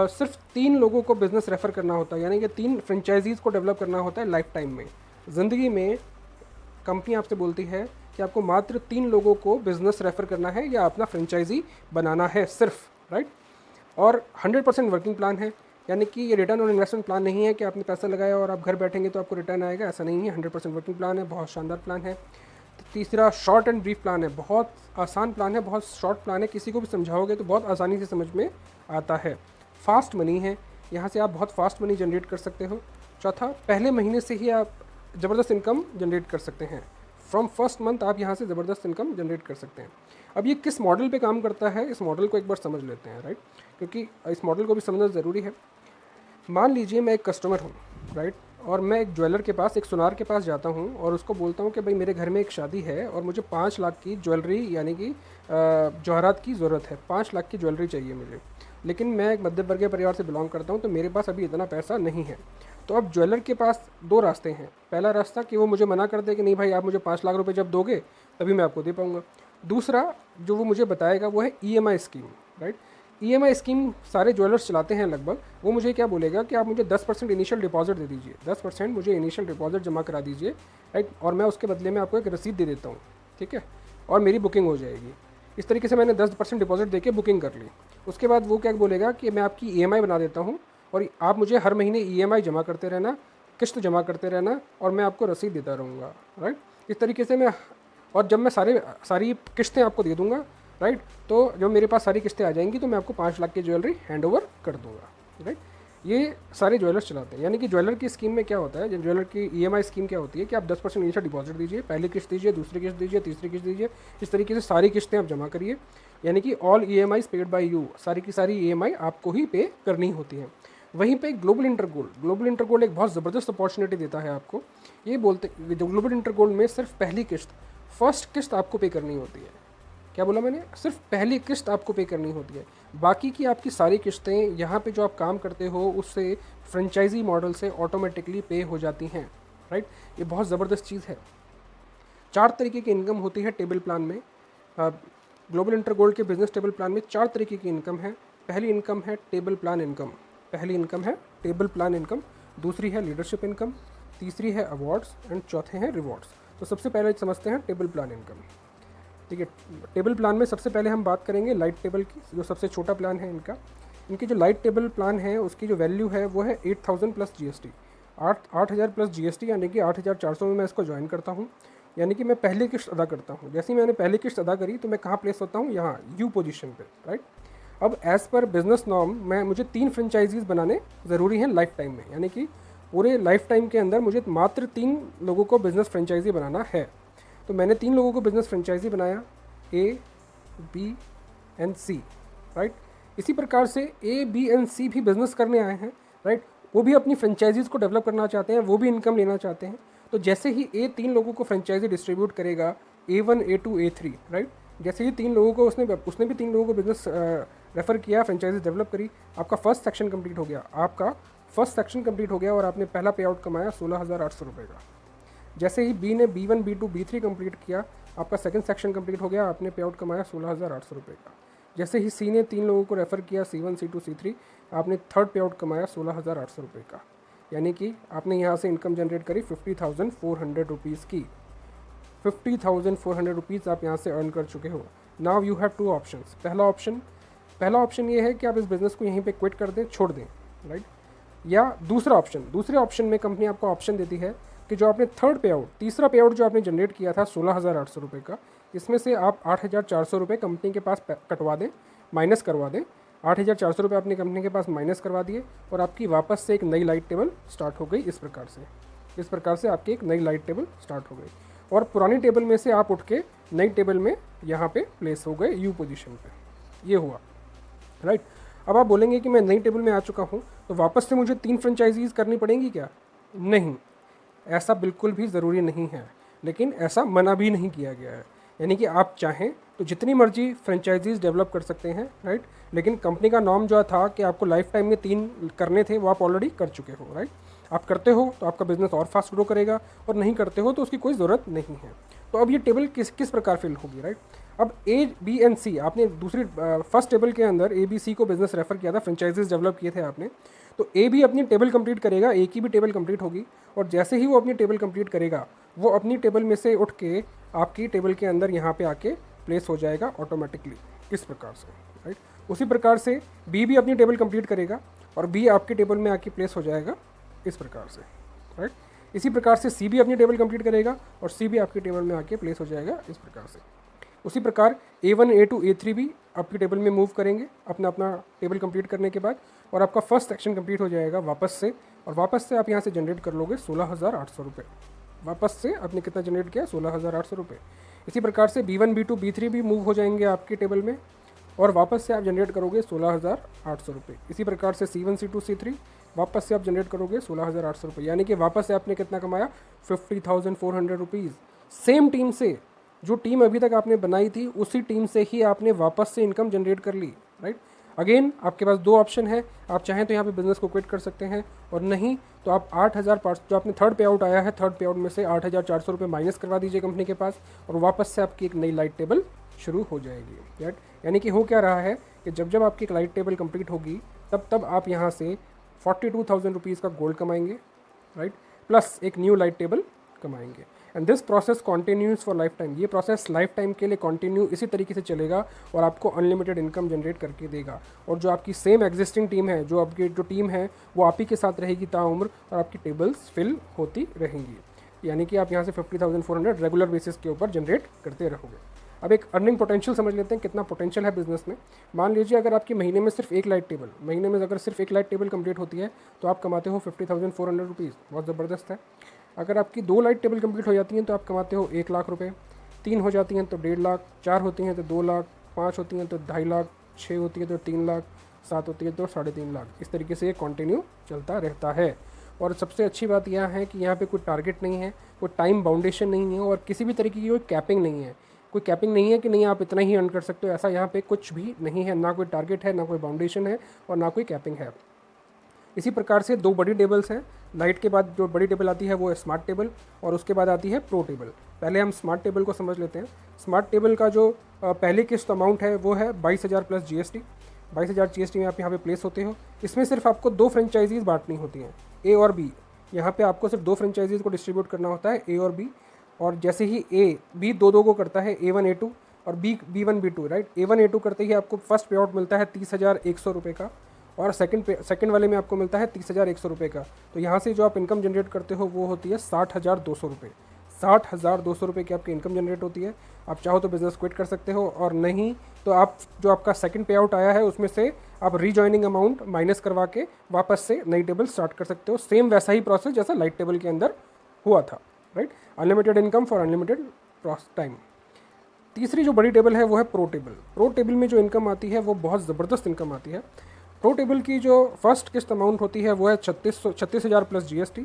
सिर्फ 3 लोगों को बिज़नेस रेफ़र करना होता है, यानी कि 3 फ्रेंचाइजीज़ को डेवलप करना होता है लाइफ टाइम में। ज़िंदगी में कंपनी आपसे बोलती है कि आपको मात्र 3 लोगों को बिज़नेस रेफ़र करना है या अपना फ्रेंचाइजी बनाना है सिर्फ, राइट। और 100% वर्किंग प्लान है, यानी कि ये रिटर्न और इन्वेस्टमेंट प्लान नहीं है कि आपने पैसा लगाया और आप घर बैठेंगे तो आपको रिटर्न आएगा, ऐसा नहीं है। 100% वर्किंग प्लान है, बहुत शानदार प्लान है। तीसरा शॉर्ट एंड ब्रीफ प्लान है, बहुत आसान प्लान है, बहुत शॉर्ट प्लान है, किसी को भी समझाओगे तो बहुत आसानी से समझ में आता है। फास्ट मनी है, यहाँ से आप बहुत फास्ट मनी जनरेट कर सकते हो। चौथा, पहले महीने से ही आप ज़बरदस्त इनकम जनरेट कर सकते हैं। फ्रॉम फर्स्ट मंथ आप यहाँ से ज़बरदस्त इनकम जनरेट कर सकते हैं। अब ये किस मॉडल पे काम करता है, इस मॉडल को एक बार समझ लेते हैं, राइट, क्योंकि इस मॉडल को भी समझना ज़रूरी है। मान लीजिए मैं एक कस्टमर हूँ, राइट, और मैं एक ज्वेलर के पास, एक सुनार के पास जाता हूँ और उसको बोलता हूँ कि भाई मेरे घर में एक शादी है और मुझे 5 लाख की ज्वेलरी यानी कि जवाहरात की ज़रूरत है, 5 लाख की ज्वेलरी चाहिए मुझे, लेकिन मैं एक मध्य वर्गीय परिवार से बिलोंग करता हूँ तो मेरे पास अभी इतना पैसा नहीं है। तो अब ज्वेलर के पास 2 रास्ते हैं। पहला रास्ता कि वो मुझे मना कर दे कि नहीं भाई आप मुझे 5 लाख रुपए जब दोगे तभी मैं आपको दे पाऊँगा। दूसरा जो वो मुझे बताएगा वो है EMI scheme, right. EMI scheme सारे ज्वेलर्स चलाते हैं लगभग। वो मुझे क्या बोलेगा कि आप मुझे 10% इनिशियल डिपॉजिट दे दीजिए, 10% मुझे इनिशियल डिपॉजिट जमा करा दीजिए, राइट, और मैं उसके बदले में आपको एक रसीद दे देता हूँ, ठीक है, और मेरी बुकिंग हो जाएगी। इस तरीके से मैंने 10% डिपॉजिट देके बुकिंग कर ली। उसके बाद वो क्या बोलेगा कि मैं आपकी EMI बना देता हूँ और आप मुझे हर महीने EMI जमा करते रहना, किस्त जमा करते रहना, और मैं आपको रसीद देता रहूँगा, राइट। इस तरीके से मैं, और जब मैं सारी किस्तें आपको दे दूँगा, राइट, तो जब मेरे पास सारी किस्तें आ जाएंगी तो मैं आपको 5 लाख की ज्वेलरी हैंड ओवर कर दूँगा, राइट। ये सारे ज्वेलर्स चलाते हैं। यानी कि ज्वेलर की स्कीम में क्या होता है, जब ज्वेलर की EMI स्कीम क्या होती है कि आप 10% इनिशियल डिपॉजिट दीजिए, पहली किस्त दीजिए, दूसरी किस्त दीजिए, तीसरी किस्त दीजिए, इस तरीके से सारी किस्तें आप जमा करिए। यानी कि all EMI paid by you, सारी की सारी EMI आपको ही पे करनी होती है। वहीं पे ग्लोबल इंटरगोल्ड एक बहुत ज़बरदस्त अपॉर्चुनिटी देता है आपको। ये बोलते ग्लोबल इंटरगोल्ड में सिर्फ पहली किस्त, फर्स्ट किस्त आपको पे करनी होती है। क्या बोला मैंने, सिर्फ पहली किस्त आपको पे करनी होती है, बाकी की आपकी सारी किस्तें यहाँ पे जो आप काम करते हो उससे फ्रेंचाइजी मॉडल से ऑटोमेटिकली पे हो जाती हैं, राइट। ये बहुत ज़बरदस्त चीज़ है। 4 तरीके की इनकम होती है टेबल प्लान में। ग्लोबल इंटरगोल्ड के बिजनेस टेबल प्लान में 4 तरीके की इनकम है। पहली इनकम है टेबल प्लान इनकम, दूसरी है लीडरशिप इनकम, तीसरी है अवार्ड्स एंड चौथे हैं रिवॉर्ड्स। तो सबसे पहले समझते हैं टेबल प्लान इनकम। ठीक है, टेबल प्लान में सबसे पहले हम बात करेंगे लाइट टेबल की, जो सबसे छोटा प्लान है इनका। इनकी जो लाइट टेबल प्लान है उसकी जो वैल्यू है वो है 8000 प्लस GST, 8,000 प्लस GST, यानी कि 8,400 में मैं इसको ज्वाइन करता हूँ। यानी कि मैं पहली किस्त अदा करता हूँ। जैसे ही मैंने पहली किस्त अदा करी तो मैं कहाँ प्लेस होता हूँ, यहाँ यू पोजीशन पे, राइट। अब एज़ पर बिजनेस नॉर्म मुझे 3 फ्रेंचाइजीज़ बनाने ज़रूरी हैं लाइफ टाइम में, यानी कि पूरे लाइफ टाइम के अंदर मुझे मात्र 3 लोगों को बिज़नेस फ्रेंचाइजी बनाना है। तो मैंने 3 लोगों को बिज़नेस फ्रेंचाइजी बनाया, A, B and C, right. इसी प्रकार से A, B एंड C भी बिज़नेस करने आए हैं, राइट। वो भी अपनी फ्रेंचाइजीज़ को डेवलप करना चाहते हैं, वो भी इनकम लेना चाहते हैं। तो जैसे ही A 3 लोगों को फ्रेंचाइजी डिस्ट्रीब्यूट करेगा, A1, A2, A3, राइट, जैसे ही 3 लोगों को उसने भी 3 लोगों को बिज़नेस रेफ़र किया, फ्रेंचाइजी डेवलप करी, आपका फर्स्ट सेक्शन कंप्लीट हो गया और आपने पहला पे आउट कमाया 16,800 रुपये का। जैसे ही B ने B1, B2, B3 कंप्लीट किया, आपका सेकंड सेक्शन कंप्लीट हो गया, आपने पे आउट कमाया 16,800 रुपये का। जैसे ही C ने 3 लोगों को रेफ़र किया, C1, C2, C3, आपने थर्ड पे आउट कमाया 16,800 रुपये का। यानी कि आपने यहाँ से इनकम जनरेट करी 50,400 रुपीज़ की। 50,400 रुपीज़ आप यहाँ से अर्न कर चुके हो। Now you have 2 options. पहला ऑप्शन ये है कि आप इस बिज़नेस को यहीं पे क्विट कर दें, छोड़ दें, राइट। या दूसरे ऑप्शन में कंपनी आपको ऑप्शन देती है कि जो आपने तीसरा पे आउट जो आपने जनरेट किया था 16,800 रुपये का, इसमें से आप 8,400 रुपये कंपनी के पास कटवा दें, माइनस करवा दें। 8,400 रुपये आपने कंपनी के पास माइनस करवा दिए और आपकी वापस से एक नई लाइट टेबल स्टार्ट हो गई। इस प्रकार से आपकी एक नई लाइट टेबल स्टार्ट हो गई और पुरानी टेबल में से आप उठ के नई टेबल में यहाँ पे प्लेस हो गए, यू पोजीशन पे। ये हुआ, राइट। अब आप बोलेंगे कि मैं नई टेबल में आ चुका हूँ तो वापस से मुझे 3 फ्रेंचाइजीज़ करनी पड़ेंगी क्या? नहीं, ऐसा बिल्कुल भी ज़रूरी नहीं है, लेकिन ऐसा मना भी नहीं किया गया है। यानी कि आप चाहें तो जितनी मर्जी फ्रेंचाइजीज़ डेवलप कर सकते हैं, राइट। लेकिन कंपनी का नॉर्म जो था कि आपको लाइफ टाइम में 3 करने थे, वो आप ऑलरेडी कर चुके हो, राइट। आप करते हो तो आपका बिजनेस और फास्ट ग्रो करेगा, और नहीं करते हो तो उसकी कोई ज़रूरत नहीं है। तो अब ये टेबल किस किस प्रकार फिल होगी, राइट। अब ए बी एंड सी, आपने दूसरी फर्स्ट टेबल के अंदर ए बी सी को बिजनेस रेफर किया था, फ्रेंचाइजीज डेवलप किए थे आपने। तो ए भी अपनी टेबल कंप्लीट करेगा, ए की भी टेबल कंप्लीट होगी, और जैसे ही वो अपनी टेबल कंप्लीट करेगा वो अपनी टेबल में से उठ के आपकी टेबल के अंदर यहाँ पे आके प्लेस हो जाएगा ऑटोमेटिकली, इस प्रकार से, राइट। उसी प्रकार से बी भी अपनी टेबल कंप्लीट करेगा और बी आपकी टेबल में आके प्लेस हो जाएगा इस प्रकार से, राइट। इसी प्रकार से सी भी अपनी टेबल कंप्लीट करेगा और सी भी आपकी टेबल में आके प्लेस हो जाएगा इस प्रकार से। उसी प्रकार A1 A2 A3 भी आपकी टेबल में मूव करेंगे अपना अपना टेबल कंप्लीट करने के बाद, और आपका फर्स्ट सेक्शन कंप्लीट हो जाएगा वापस से, और वापस से आप यहाँ से जनरेट कर लोगे 16,800 रुपये। वापस से आपने कितना जनरेट किया, 16,800 रुपये। इसी प्रकार से B1 B2 B3 भी मूव हो जाएंगे आपकी टेबल में, और वापस से आप जनरेट करोगे 16,800 रुपये। इसी प्रकार से C1 C2 C3 वापस से आप जनरेट करोगे 16,800 रुपये, यानी कि वापस से आपने कितना कमाया, 50,400 रुपीज़। सेम टीम से, जो टीम अभी तक आपने बनाई थी उसी टीम से ही आपने वापस से इनकम जनरेट कर ली, राइट। अगेन आपके पास दो ऑप्शन है, आप चाहें तो यहाँ पे बिजनेस को क्विट कर सकते हैं, और नहीं तो आप 8,000 जो आपने थर्ड पे आउट आया है, थर्ड पे आउट में से 8,400 रुपये माइनस करवा दीजिए कंपनी के पास, और वापस से आपकी एक नई लाइट टेबल शुरू हो जाएगी, राइट। यानी कि हो क्या रहा है कि जब जब आपकी एक लाइट टेबल कंप्लीट होगी तब तब आप यहाँ से 42,000 रुपीज़ का गोल्ड कमाएंगे, राइट, प्लस एक न्यू लाइट टेबल कमाएंगे। And this process continues for life time. ये प्रोसेस लाइफ टाइम के लिए कॉन्टिन्यू इसी तरीके से चलेगा और आपको अनलिमिटेड इनकम जनरेट करके देगा। और जो आपकी सेम एग्जिस्टिंग टीम है, जो आपकी जो टीम है वो आप ही के साथ रहेगी ताउम्र, और आपकी टेबल्स फिल होती रहेंगी। यानी कि आप यहाँ से 50,400 रेगुलर बेसिस के ऊपर जनरेट करते रहोगे। अब एक अर्निंग पोटेंशियल समझ लेते हैं, कितना पोटेंशियल है बिजनेस में। मान लीजिए अगर आपकी महीने में सिर्फ एक लाइट टेबल, महीने में अगर सिर्फ एक लाइट टेबल कंप्लीट होती है तो आप कमाते हो 50,400 रुपीज़। बहुत ज़बरदस्त है। अगर आपकी 2 लाइट टेबल कंप्लीट हो जाती हैं तो आप कमाते हो 1 लाख रुपए, 3 हो जाती हैं तो 1.5 लाख, 4 होती हैं तो 2 लाख, 5 होती हैं तो 2.5 लाख, 6 होती है तो 3 लाख, 7 होती है तो 3.5 लाख। इस तरीके से ये कंटिन्यू चलता रहता है। और सबसे अच्छी बात यह है कि यहाँ पे कोई टारगेट नहीं है, कोई टाइम बाउंडेशन नहीं है, और किसी भी तरीके की कोई कैपिंग नहीं है। कोई कैपिंग नहीं है कि नहीं आप इतना ही अर्न कर सकते हो, ऐसा यहाँ पे कुछ भी नहीं है। ना कोई टारगेट है, ना कोई बाउंडेशन है, और ना कोई कैपिंग है। इसी प्रकार से 2 बड़ी टेबल्स हैं। लाइट के बाद जो बड़ी टेबल आती है वो है स्मार्ट टेबल, और उसके बाद आती है प्रो टेबल। पहले हम स्मार्ट टेबल को समझ लेते हैं। स्मार्ट टेबल का जो पहली किस्त अमाउंट है वो है 22,000 प्लस GST। 22,000 GST में आप यहाँ पे प्लेस होते हो। इसमें सिर्फ आपको 2 फ्रेंचाइजीज बांटनी होती हैं, A और B। यहाँ पे आपको सिर्फ 2 फ्रेंचाइजीज को डिस्ट्रीब्यूट करना होता है, A और B। और जैसे ही B 2 को करता है, A1 A2 और B1 B2, right. A1 A2 करते ही आपको फर्स्ट पे आउट मिलता है 30,100 रुपये का, और सेकंड वाले में आपको मिलता है 30,100 रुपये का। तो यहाँ से जो आप इनकम जनरेट करते हो वो होती है 60,200 रुपये। 60,200 रुपये की आपकी इनकम जनरेट होती है। आप चाहो तो बिजनेस क्विट कर सकते हो, और नहीं तो आप जो आपका सेकंड पे आउट आया है उसमें से आप रीजॉइनिंग अमाउंट माइनस करवा के वापस से नई टेबल स्टार्ट कर सकते हो। सेम वैसा ही प्रोसेस जैसा लाइट टेबल के अंदर हुआ था, right. Unlimited income for unlimited time. तीसरी जो बड़ी टेबल है वो है प्रो टेबल। प्रो टेबल में जो इनकम आती है वो बहुत ज़बरदस्त इनकम आती है। प्रो टेबल की जो फर्स्ट किस्त अमाउंट होती है वो है 36,000 प्लस GST,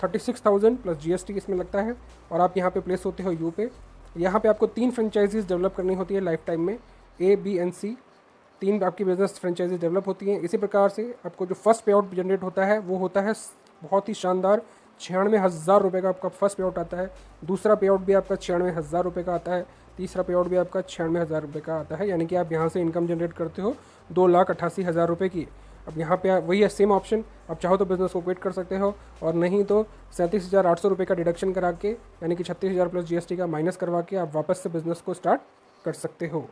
36,000 प्लस GST इसमें लगता है, और आप यहाँ पे प्लेस होते हो यू पे। यहाँ पे आपको 3 फ्रेंचाइजीज डेवलप करनी होती है लाइफ टाइम में, A, B एंड C। 3 आपकी बिजनेस फ्रेंचाइजीज डेवलप होती हैं। इसी प्रकार से आपको जो फर्स्ट पे आउट जनरेट होता है वो होता है बहुत ही शानदार 96,000 रुपये का आपका फर्स्ट पे आउट आता है। दूसरा पे आउट भी आपका 96,000 रुपये का आता है। तीसरा पे आउट भी आपका 96,000 रुपये का आता है। यानी कि आप यहाँ से इनकम जनरेट करते हो 2,88,000 रुपये की। अब यहाँ पे वही है सेम ऑप्शन, आप चाहो तो बिजनेस को क्विट कर सकते हो, और नहीं तो 37,800 रुपये का डिडक्शन करा के, यानी कि 36,000 प्लस GST का माइनस करवा के आप वापस से बिजनेस को स्टार्ट कर सकते हो।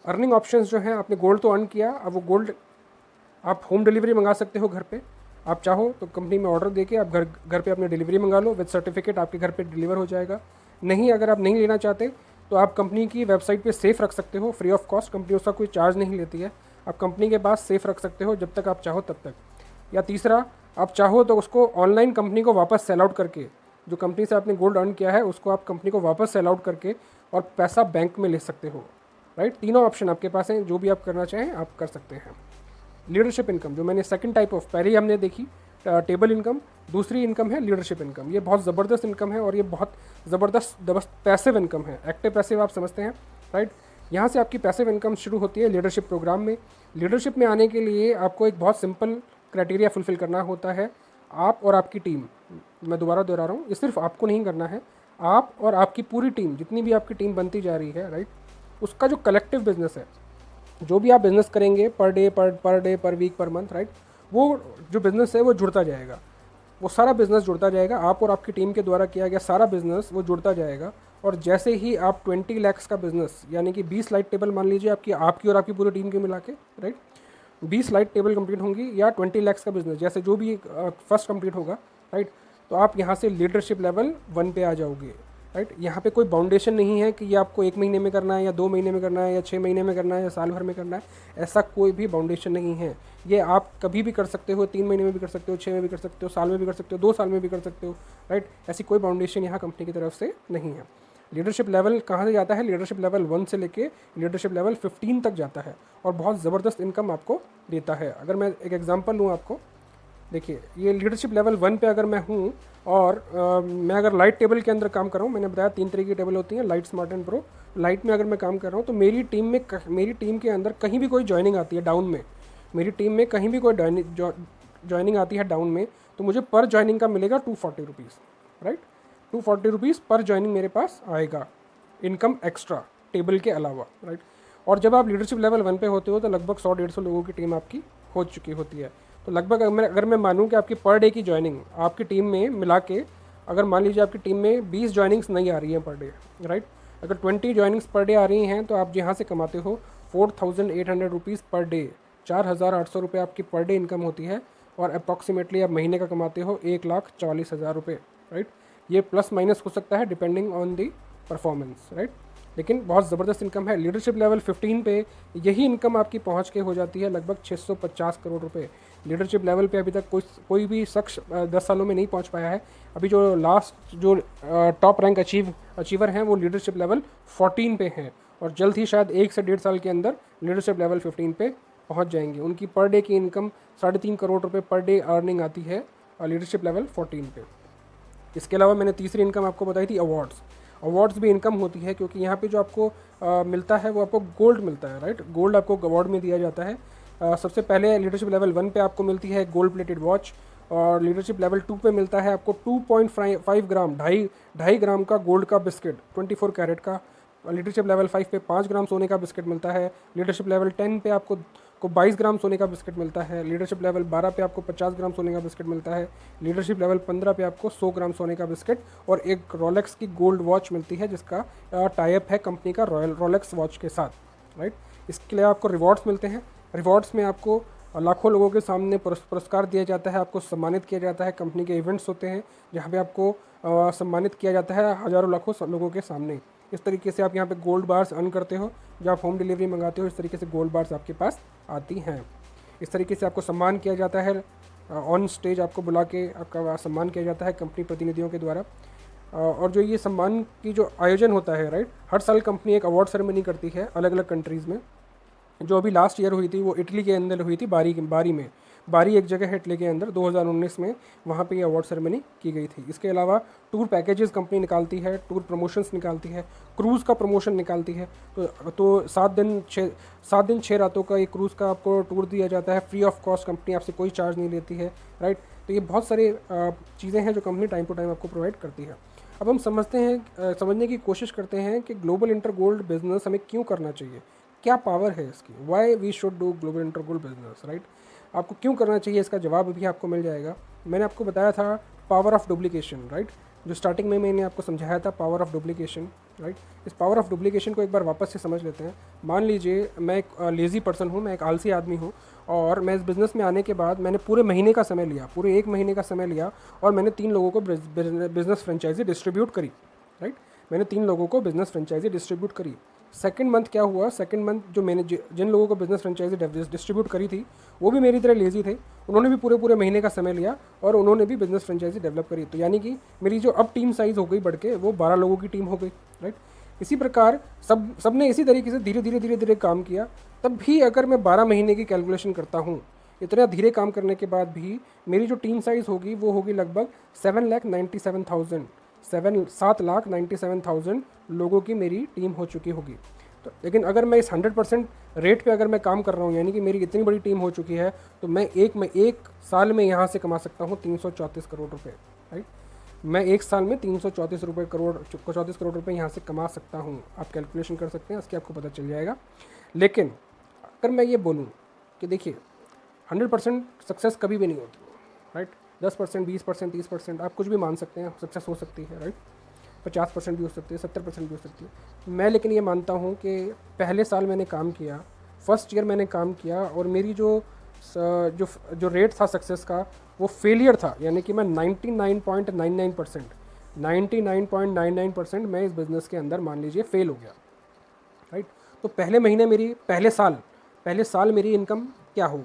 अर्निंग ऑप्शंस जो हैं, आपने गोल्ड तो अर्न किया, अब वो गोल्ड आप होम डिलीवरी मंगा सकते हो घर पे। आप चाहो तो कंपनी में ऑर्डर देके आप घर पे अपने डिलीवरी मंगा लो, विद सर्टिफिकेट आपके घर पे डिलीवर हो जाएगा। नहीं, अगर आप नहीं लेना चाहते तो आप कंपनी की वेबसाइट पे सेफ रख सकते हो, फ्री ऑफ कॉस्ट। कंपनी उसका कोई चार्ज नहीं लेती है, आप कंपनी के पास सेफ रख सकते हो जब तक आप चाहो तब तक। या तीसरा, आप चाहो तो उसको ऑनलाइन कंपनी को वापस सेल आउट करके, जो कंपनी से आपने गोल्ड अर्न किया है उसको आप कंपनी को वापस सेल आउट करके और पैसा बैंक में ले सकते हो, राइट। तीनों ऑप्शन आपके पास हैं, जो भी आप करना चाहें आप कर सकते हैं। लीडरशिप इनकम, जो मैंने सेकंड टाइप ऑफ, पहले ही हमने देखी टेबल इनकम, दूसरी इनकम है लीडरशिप इनकम। ये बहुत ज़बरदस्त इनकम है, और ये बहुत ज़बरदस्त पैसिव इनकम है। एक्टिव पैसिव आप समझते हैं, राइट। यहाँ से आपकी पैसिव इनकम शुरू होती है लीडरशिप प्रोग्राम में। लीडरशिप में आने के लिए आपको एक बहुत सिंपल क्राइटेरिया फुलफिल करना होता है। आप और आपकी टीम, मैं दोबारा दोहरा रहा हूँ, ये सिर्फ आपको नहीं करना है, आप और आपकी पूरी टीम, जितनी भी आपकी टीम बनती जा रही है, राइट, उसका जो कलेक्टिव बिजनेस है, जो भी आप बिजनेस करेंगे पर डे पर वीक पर मंथ, राइट, वो जो बिजनेस है वो जुड़ता जाएगा, वो सारा बिजनेस जुड़ता जाएगा, आप और आपकी टीम के द्वारा किया गया सारा बिजनेस वो जुड़ता जाएगा। और जैसे ही आप 20 लाख का बिजनेस, यानी कि 20 लाइट टेबल मान लीजिए आपकी और आपकी पूरी टीम के मिला के, राइट, 20 लाइट टेबल कंप्लीट होंगी, या 20 लाख का बिजनेस, जैसे जो भी फर्स्ट कंप्लीट होगा, राइट, तो आप यहाँ से लीडरशिप लेवल 1 पे आ जाओगे, राइट। यहाँ पे कोई बाउंडेशन नहीं है कि ये आपको 1 महीने में करना है, या 2 महीने में करना है, या 6 महीने में करना है, या साल भर में करना है, ऐसा कोई भी बाउंडेशन नहीं है। ये आप कभी भी कर सकते हो, 3 महीने में भी कर सकते हो, 6 में भी कर सकते हो, साल में भी कर सकते हो, 2 साल में भी कर सकते हो, राइट। ऐसी कोई बाउंडेशन यहाँ कंपनी की तरफ से नहीं है। लीडरशिप लेवल कहाँ से जाता है? लीडरशिप लेवल 1 से लेके लीडरशिप लेवल 15 तक जाता है, और बहुत ज़बरदस्त इनकम आपको देता है। अगर मैं एक एग्जांपल लूँ आपको, देखिए, ये लीडरशिप लेवल 1 पे अगर मैं हूँ, और मैं अगर लाइट टेबल के अंदर काम कर रहा हूँ, मैंने बताया 3 तरह की टेबल होती हैं, light, smart and pro. Light में अगर मैं काम कर रहा हूँ तो मेरी टीम के अंदर कहीं भी कोई ज्वाइनिंग आती है डाउन में, मेरी टीम में कहीं भी कोई ज्वाइनिंग आती है डाउन में, तो मुझे पर ज्वाइनिंग का मिलेगा 240 रुपीज़, राइट। 240 रुपीज़ पर ज्वाइनिंग मेरे पास आएगा, इनकम एक्स्ट्रा टेबल के अलावा, राइट। और जब आप लीडरशिप लेवल 1 पे होते हो तो लगभग 100-150 लोगों की टीम आपकी हो चुकी होती है। तो लगभग अगर मैं मानूँ कि आपकी पर डे की ज्वाइनिंग आपकी टीम में मिला के, अगर मान लीजिए आपकी टीम में 20 ज्वाइनिंग्स नहीं आ रही हैं पर डे, राइट, अगर 20 ज्वाइनिंग्स पर डे आ रही हैं, तो आप यहाँ से कमाते हो 4800 रुपीज़ पर डे, 4800 रुपये आपकी पर डे इनकम होती है। और अप्रॉक्सीमेटली आप महीने का कमाते हो 1,40,000 रुपये, राइट। ये प्लस माइनस हो सकता है depending on the performance, right, लेकिन बहुत ज़बरदस्त इनकम है। लीडरशिप लेवल 15 पे यही इनकम आपकी पहुंच के हो जाती है लगभग 650 करोड़ रुपए। लीडरशिप लेवल पे अभी तक कोई भी शख्स 10 सालों में नहीं पहुंच पाया है। अभी जो लास्ट जो टॉप रैंक अचीवर हैं वो लीडरशिप लेवल 14 पे हैं, और जल्द ही शायद 1 से 1.5 साल के अंदर लीडरशिप लेवल 15 पे पहुंच जाएंगे। उनकी पर डे की इनकम 3.5 करोड़ रुपये पर डे अर्निंग आती है लीडरशिप लेवल 14 पे। इसके अलावा मैंने तीसरी इनकम आपको बताई थी अवार्ड्स भी इनकम होती है, क्योंकि यहाँ पे जो आपको मिलता है वो आपको गोल्ड मिलता है, राइट। गोल्ड आपको अवार्ड में दिया जाता है। सबसे पहले लीडरशिप लेवल 1 पे आपको मिलती है गोल्ड प्लेटेड वॉच, और लीडरशिप लेवल 2 पे मिलता है आपको 2.5 ग्राम, ढाई ग्राम का गोल्ड का बिस्किट 24 कैरेट का। लीडरशिप लेवल 5 पे 5 ग्राम सोने का बिस्किट मिलता है। लीडरशिप लेवल 10 पे आपको 22 ग्राम सोने का बिस्किट मिलता है। लीडरशिप लेवल 12 पे आपको 50 ग्राम सोने का बिस्किट मिलता है। लीडरशिप लेवल 15 पे आपको 100 ग्राम सोने का बिस्किट और एक रोलेक्स की गोल्ड वॉच मिलती है, जिसका टाइप है कंपनी का रोलेक्स वॉच के साथ, राइट। इसके लिए आपको रिवॉर्ड्स मिलते हैं। रिवॉर्ड्स में आपको लाखों लोगों के सामने पुरस्कार दिया जाता है, आपको सम्मानित किया जाता है। कंपनी के इवेंट्स होते हैं जहाँ पे आपको सम्मानित किया जाता है हज़ारों लाखों लोगों के सामने। इस तरीके से आप यहाँ पे गोल्ड बार्स अर्न करते हो। जब आप होम डिलीवरी मंगाते हो, इस तरीके से गोल्ड बार्स आपके पास आती हैं। इस तरीके से आपको सम्मान किया जाता है, ऑन स्टेज आपको बुला के आपका सम्मान किया जाता है कंपनी प्रतिनिधियों के द्वारा। और जो ये सम्मान की जो आयोजन होता है, राइट, हर साल कंपनी एक अवार्ड सेरेमनी करती है अलग अलग कंट्रीज़ में। जो अभी लास्ट ईयर हुई थी वो इटली के अंदर हुई थी, बारी एक जगह है इटली के अंदर, 2019 में वहाँ पे ये अवार्ड सेरेमनी की गई थी। इसके अलावा टूर पैकेजेस कंपनी निकालती है, टूर प्रमोशंस निकालती है, क्रूज़ का प्रमोशन निकालती है। तो 7 दिन 6 रातों का एक क्रूज़ का आपको टूर दिया जाता है, फ्री ऑफ कॉस्ट, कंपनी आपसे कोई चार्ज नहीं लेती है, राइट। तो ये बहुत सारे चीज़ें हैं जो कंपनी टाइम टू टाइम आपको प्रोवाइड करती है। अब हम समझने की कोशिश करते हैं कि ग्लोबल इंटर गोल्ड बिजनेस हमें क्यों करना चाहिए, क्या पावर है इसकी, why we should do global inter gold business, right. आपको क्यों करना चाहिए, इसका जवाब भी आपको मिल जाएगा। मैंने आपको बताया था पावर ऑफ डुप्लीकेशन, राइट, जो स्टार्टिंग में मैंने आपको समझाया था, पावर ऑफ डुप्लीकेशन, राइट। इस पावर ऑफ डुप्लीकेशन को एक बार वापस से समझ लेते हैं। मान लीजिए मैं एक लेज़ी पर्सन हूँ, मैं एक आलसी आदमी हूँ, और मैं इस बिज़नेस में आने के बाद मैंने पूरे महीने का समय लिया, पूरे 1 महीने का समय लिया, और मैंने 3 लोगों को बिज़नेस फ्रेंचाइजी डिस्ट्रीब्यूट करी, राइट। मैंने 3 लोगों को बिज़नेस फ्रेंचाइजी डिस्ट्रीब्यूट करी। सेकंड मंथ क्या हुआ, सेकंड मंथ जो मैंने जिन लोगों को बिज़नेस फ्रेंचाइजी डिस्ट्रीब्यूट करी थी, वो भी मेरी तरह लेज़ी थे। उन्होंने भी पूरे महीने का समय लिया और उन्होंने भी बिज़नेस फ्रेंचाइजी डेवलप करी। तो यानी कि मेरी जो अब टीम साइज़ हो गई बढ़ के, वो 12 लोगों की टीम हो गई, राइट। इसी प्रकार सब ने इसी तरीके से धीरे धीरे काम किया। तब भी अगर मैं 12 महीने की कैलकुलेशन करता हूँ, इतना धीरे काम करने के बाद भी मेरी जो टीम साइज़ होगी वो होगी लगभग 7,97,000 लोगों की मेरी टीम हो चुकी होगी। तो लेकिन अगर मैं इस 100% रेट पे अगर मैं काम कर रहा हूँ, यानी कि मेरी इतनी बड़ी टीम हो चुकी है, तो मैं एक साल में यहाँ से कमा सकता हूँ 334 करोड़ रुपए, राइट। मैं एक साल में 34 करोड़ रुपए यहाँ से कमा सकता हूँ। आप कैलकुलेशन कर सकते हैं, इसके आपको पता चल जाएगा। लेकिन अगर मैं ये बोलूँ कि देखिए 100% सक्सेस कभी भी नहीं होती, राइट। 10%, 20%, 30% आप कुछ भी मान सकते हैं, सक्सेस हो सकती है, राइट। 50% भी हो सकती है, 70% भी हो सकती है। मैं लेकिन ये मानता हूँ कि पहले साल मैंने काम किया, फर्स्ट ईयर मैंने काम किया, और मेरी जो रेट था सक्सेस का वो फेलियर था, यानी कि मैं 99.99% मैं इस बिज़नेस के अंदर मान लीजिए फेल हो गया, राइट। तो पहले साल मेरी इनकम क्या होगी,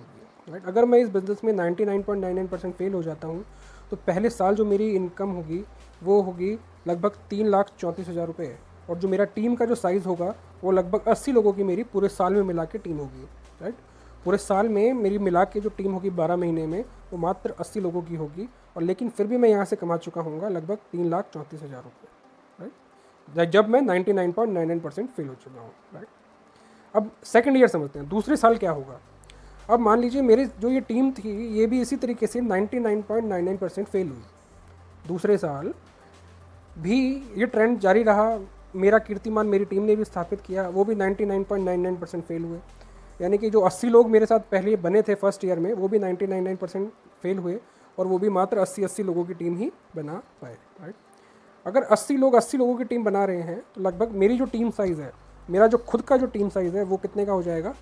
राइट। अगर मैं इस बिज़नेस में 99.99% फेल हो जाता हूँ, तो पहले साल जो मेरी इनकम होगी वो होगी लगभग 3,34,000 रुपये, और जो मेरा टीम का जो साइज़ होगा वो लगभग 80 लोगों की मेरी पूरे साल में मिला के टीम होगी, राइट। पूरे साल में मेरी मिला के जो टीम होगी 12 महीने में, वो मात्र 80 लोगों की होगी, और लेकिन फिर भी मैं यहाँ से कमा चुका हूँगा लगभग 3,34,000 रुपये, राइट, जब मैं 99.99% फेल हो चुका हूँ, राइट। अब सेकंड ईयर समझते हैं, दूसरे साल क्या होगा। अब मान लीजिए मेरी जो ये टीम थी ये भी इसी तरीके से 99.99% फेल हुई। दूसरे साल भी ये ट्रेंड जारी रहा, मेरा कीर्तिमान मेरी टीम ने भी स्थापित किया, वो भी 99.99% फेल हुए। यानी कि जो 80 लोग मेरे साथ पहले बने थे फर्स्ट ईयर में, वो भी 99% फेल हुए, और वो भी मात्र 80 लोगों की टीम ही बना पाए, राइट। अगर 80 लोगों की टीम बना रहे हैं, तो लगभग मेरी जो टीम साइज़ है, मेरा जो खुद का जो टीम साइज़ है वो कितने का हो जाएगा,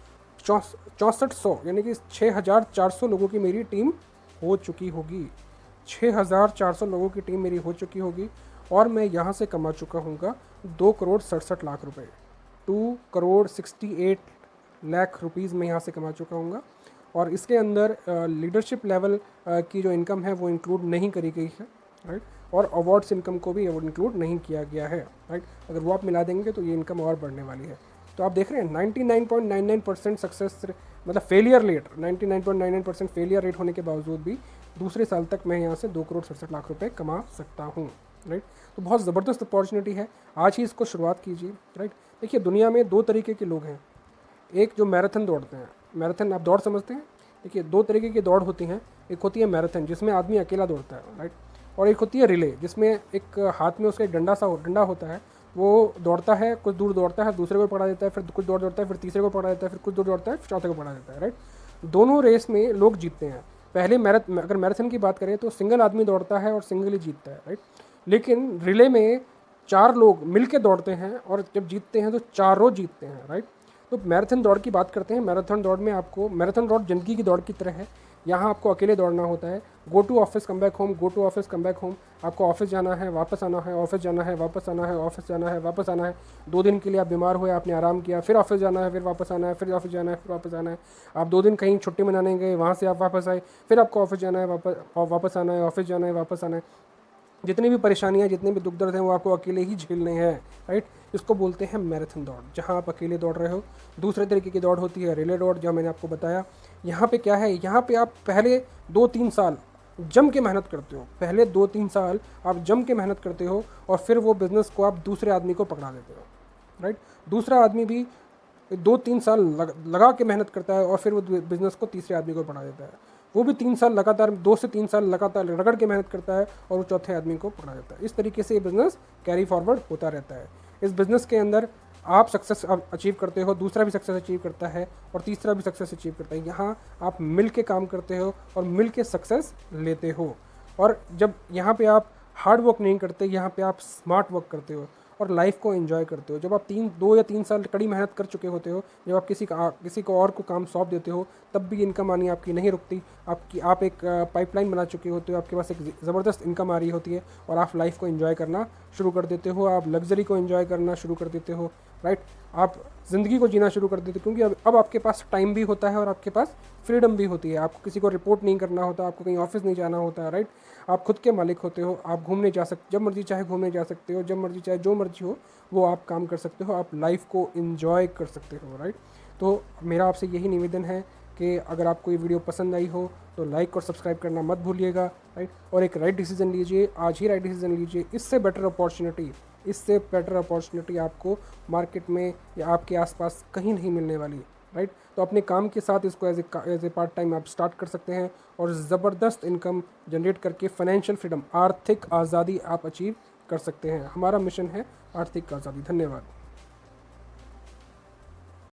6400, यानी कि 6400 लोगों की मेरी टीम हो चुकी होगी। 6400 लोगों की टीम मेरी हो चुकी होगी, और मैं यहाँ से कमा चुका हूँगा 2,67,00,000 रुपये। 2,68,00,000 रुपीज़ मैं यहाँ से कमा चुका हूँगा, और इसके अंदर लीडरशिप लेवल की जो इनकम है वो इंक्लूड नहीं करी गई है, राइट। और अवार्ड्स इनकम को भी इंक्लूड नहीं किया गया है, राइट। अगर वो आप मिला देंगे तो ये इनकम और बढ़ने वाली है। तो आप देख रहे हैं 99.99% सक्सेस, मतलब फेलियर रेट, 99.99% फेलियर रेट होने के बावजूद भी दूसरे साल तक मैं यहाँ से 2,67,00,000 रुपये कमा सकता हूँ, राइट। तो बहुत ज़बरदस्त अपॉर्चुनिटी है, आज ही इसको शुरुआत कीजिए, राइट। देखिए दुनिया में दो तरीके के लोग हैं, एक जो मैराथन दौड़ते हैं, मैराथन आप दौड़ समझते हैं। देखिए दो तरीके की दौड़ होती हैं, एक होती है मैराथन जिसमें आदमी अकेला दौड़ता है, राइट, और एक होती है रिले जिसमें एक हाथ में उसका एक डंडा होता है, वो दौड़ता है, कुछ दूर दौड़ता है, दूसरे को पकड़ा देता है, फिर कुछ दूर दौड़ता है, फिर तीसरे को पकड़ा देता है, फिर कुछ दूर दौड़ता है, फिर चौथे को पकड़ा देता है, राइट। दोनों रेस में लोग जीतते हैं। पहले अगर मैराथन की बात करें तो सिंगल आदमी दौड़ता है और सिंगल ही जीतता है, राइट। लेकिन रिले में 4 लोग मिलके दौड़ते हैं, और जब जीतते हैं तो चारों जीतते हैं, राइट। तो मैराथन दौड़ की बात करते हैं। मैराथन दौड़ में आपको, मैराथन दौड़ ज़िंदगी की दौड़ की तरह है, यहाँ आपको अकेले दौड़ना होता है। Go to office come back home, go to office come back home, आपको ऑफिस जाना है, वापस आना है, ऑफिस जाना है, वापस आना है, ऑफिस जाना है, वापस आना है। 2 दिन के लिए आप बीमार हुए, आपने आराम किया, फिर ऑफिस जाना है, फिर वापस आना है, फिर ऑफिस जाना है, फिर वापस आना है। आप 2 दिन कहीं छुट्टी मनाने गए, वहाँ से आप वापस आए, फिर आपको ऑफिस जाना है, वापस आना है, ऑफिस जाना है, वापस आना है। जितनी भी परेशानियाँ, जितने भी दुख दर्द हैं वो आपको अकेले ही झेलने हैं, राइट। इसको बोलते हैं मैराथन दौड़, जहाँ आप अकेले दौड़ रहे हो। दूसरे तरीके की दौड़ होती है रिले दौड़, जो मैंने आपको बताया। यहाँ पे क्या है, यहाँ पे आप पहले 2-3 साल जम के मेहनत करते हो, पहले 2-3 साल आप जम के मेहनत करते हो, और फिर वो बिज़नेस को आप दूसरे आदमी को पकड़ा देते हो, राइट। दूसरा आदमी भी 2-3 साल लगा के मेहनत करता है, और फिर वो बिज़नेस को तीसरे आदमी को पकड़ा देता है। वो भी 3 साल लगातार, 2 से 3 साल लगातार रगड़ के मेहनत करता है, और वो चौथे आदमी को पकड़ा देता है। इस तरीके से ये बिज़नेस कैरी फॉरवर्ड होता रहता है। इस बिज़नेस के अंदर आप सक्सेस अचीव करते हो, दूसरा भी सक्सेस अचीव करता है, और तीसरा भी सक्सेस अचीव करता है। यहाँ आप मिल के काम करते हो और मिल के सक्सेस लेते हो। और जब यहाँ पे आप हार्ड वर्क नहीं करते, यहाँ पे आप स्मार्ट वर्क करते हो और लाइफ को एंजॉय करते हो। जब आप 2 या 3 साल कड़ी मेहनत कर चुके होते हो, जब आप किसी को और को काम सौंप देते हो, तब भी इनकम आनी आपकी नहीं रुकती। आप एक पाइपलाइन बना चुके होते हो, आपके पास एक ज़बरदस्त इनकम आ रही होती है, और आप लाइफ को एंजॉय करना शुरू कर देते हो, आप लग्जरी को एंजॉय करना शुरू कर देते हो, राइट। आप ज़िंदगी को जीना शुरू कर देते हो, क्योंकि अब आपके पास टाइम भी होता है और आपके पास फ्रीडम भी होती है। आपको किसी को रिपोर्ट नहीं करना होता, आपको कहीं ऑफिस नहीं जाना होता, राइट। आप खुद के मालिक होते हो, आप घूमने जा सकते, जब मर्जी चाहे घूमने जा सकते हो, जब मर्जी चाहे जो मर्जी हो वो आप काम कर सकते हो, आप लाइफ को एंजॉय कर सकते हो, राइट। तो मेरा आपसे यही निवेदन है कि अगर आपको ये वीडियो पसंद आई हो तो लाइक और सब्सक्राइब करना मत भूलिएगा, राइट। और एक राइट डिसीजन लीजिए, आज ही राइट डिसीजन लीजिए। इससे बेटर अपॉर्चुनिटी इससे बेटर अपॉर्चुनिटी आपको मार्केट में या आपके आसपास कहीं नहीं मिलने वाली, राइट। तो अपने काम के साथ इसको एज ए पार्ट टाइम आप स्टार्ट कर सकते हैं और ज़बरदस्त इनकम जनरेट करके फाइनेंशियल फ्रीडम, आर्थिक आज़ादी आप अचीव कर सकते हैं। हमारा मिशन है आर्थिक आज़ादी। धन्यवाद।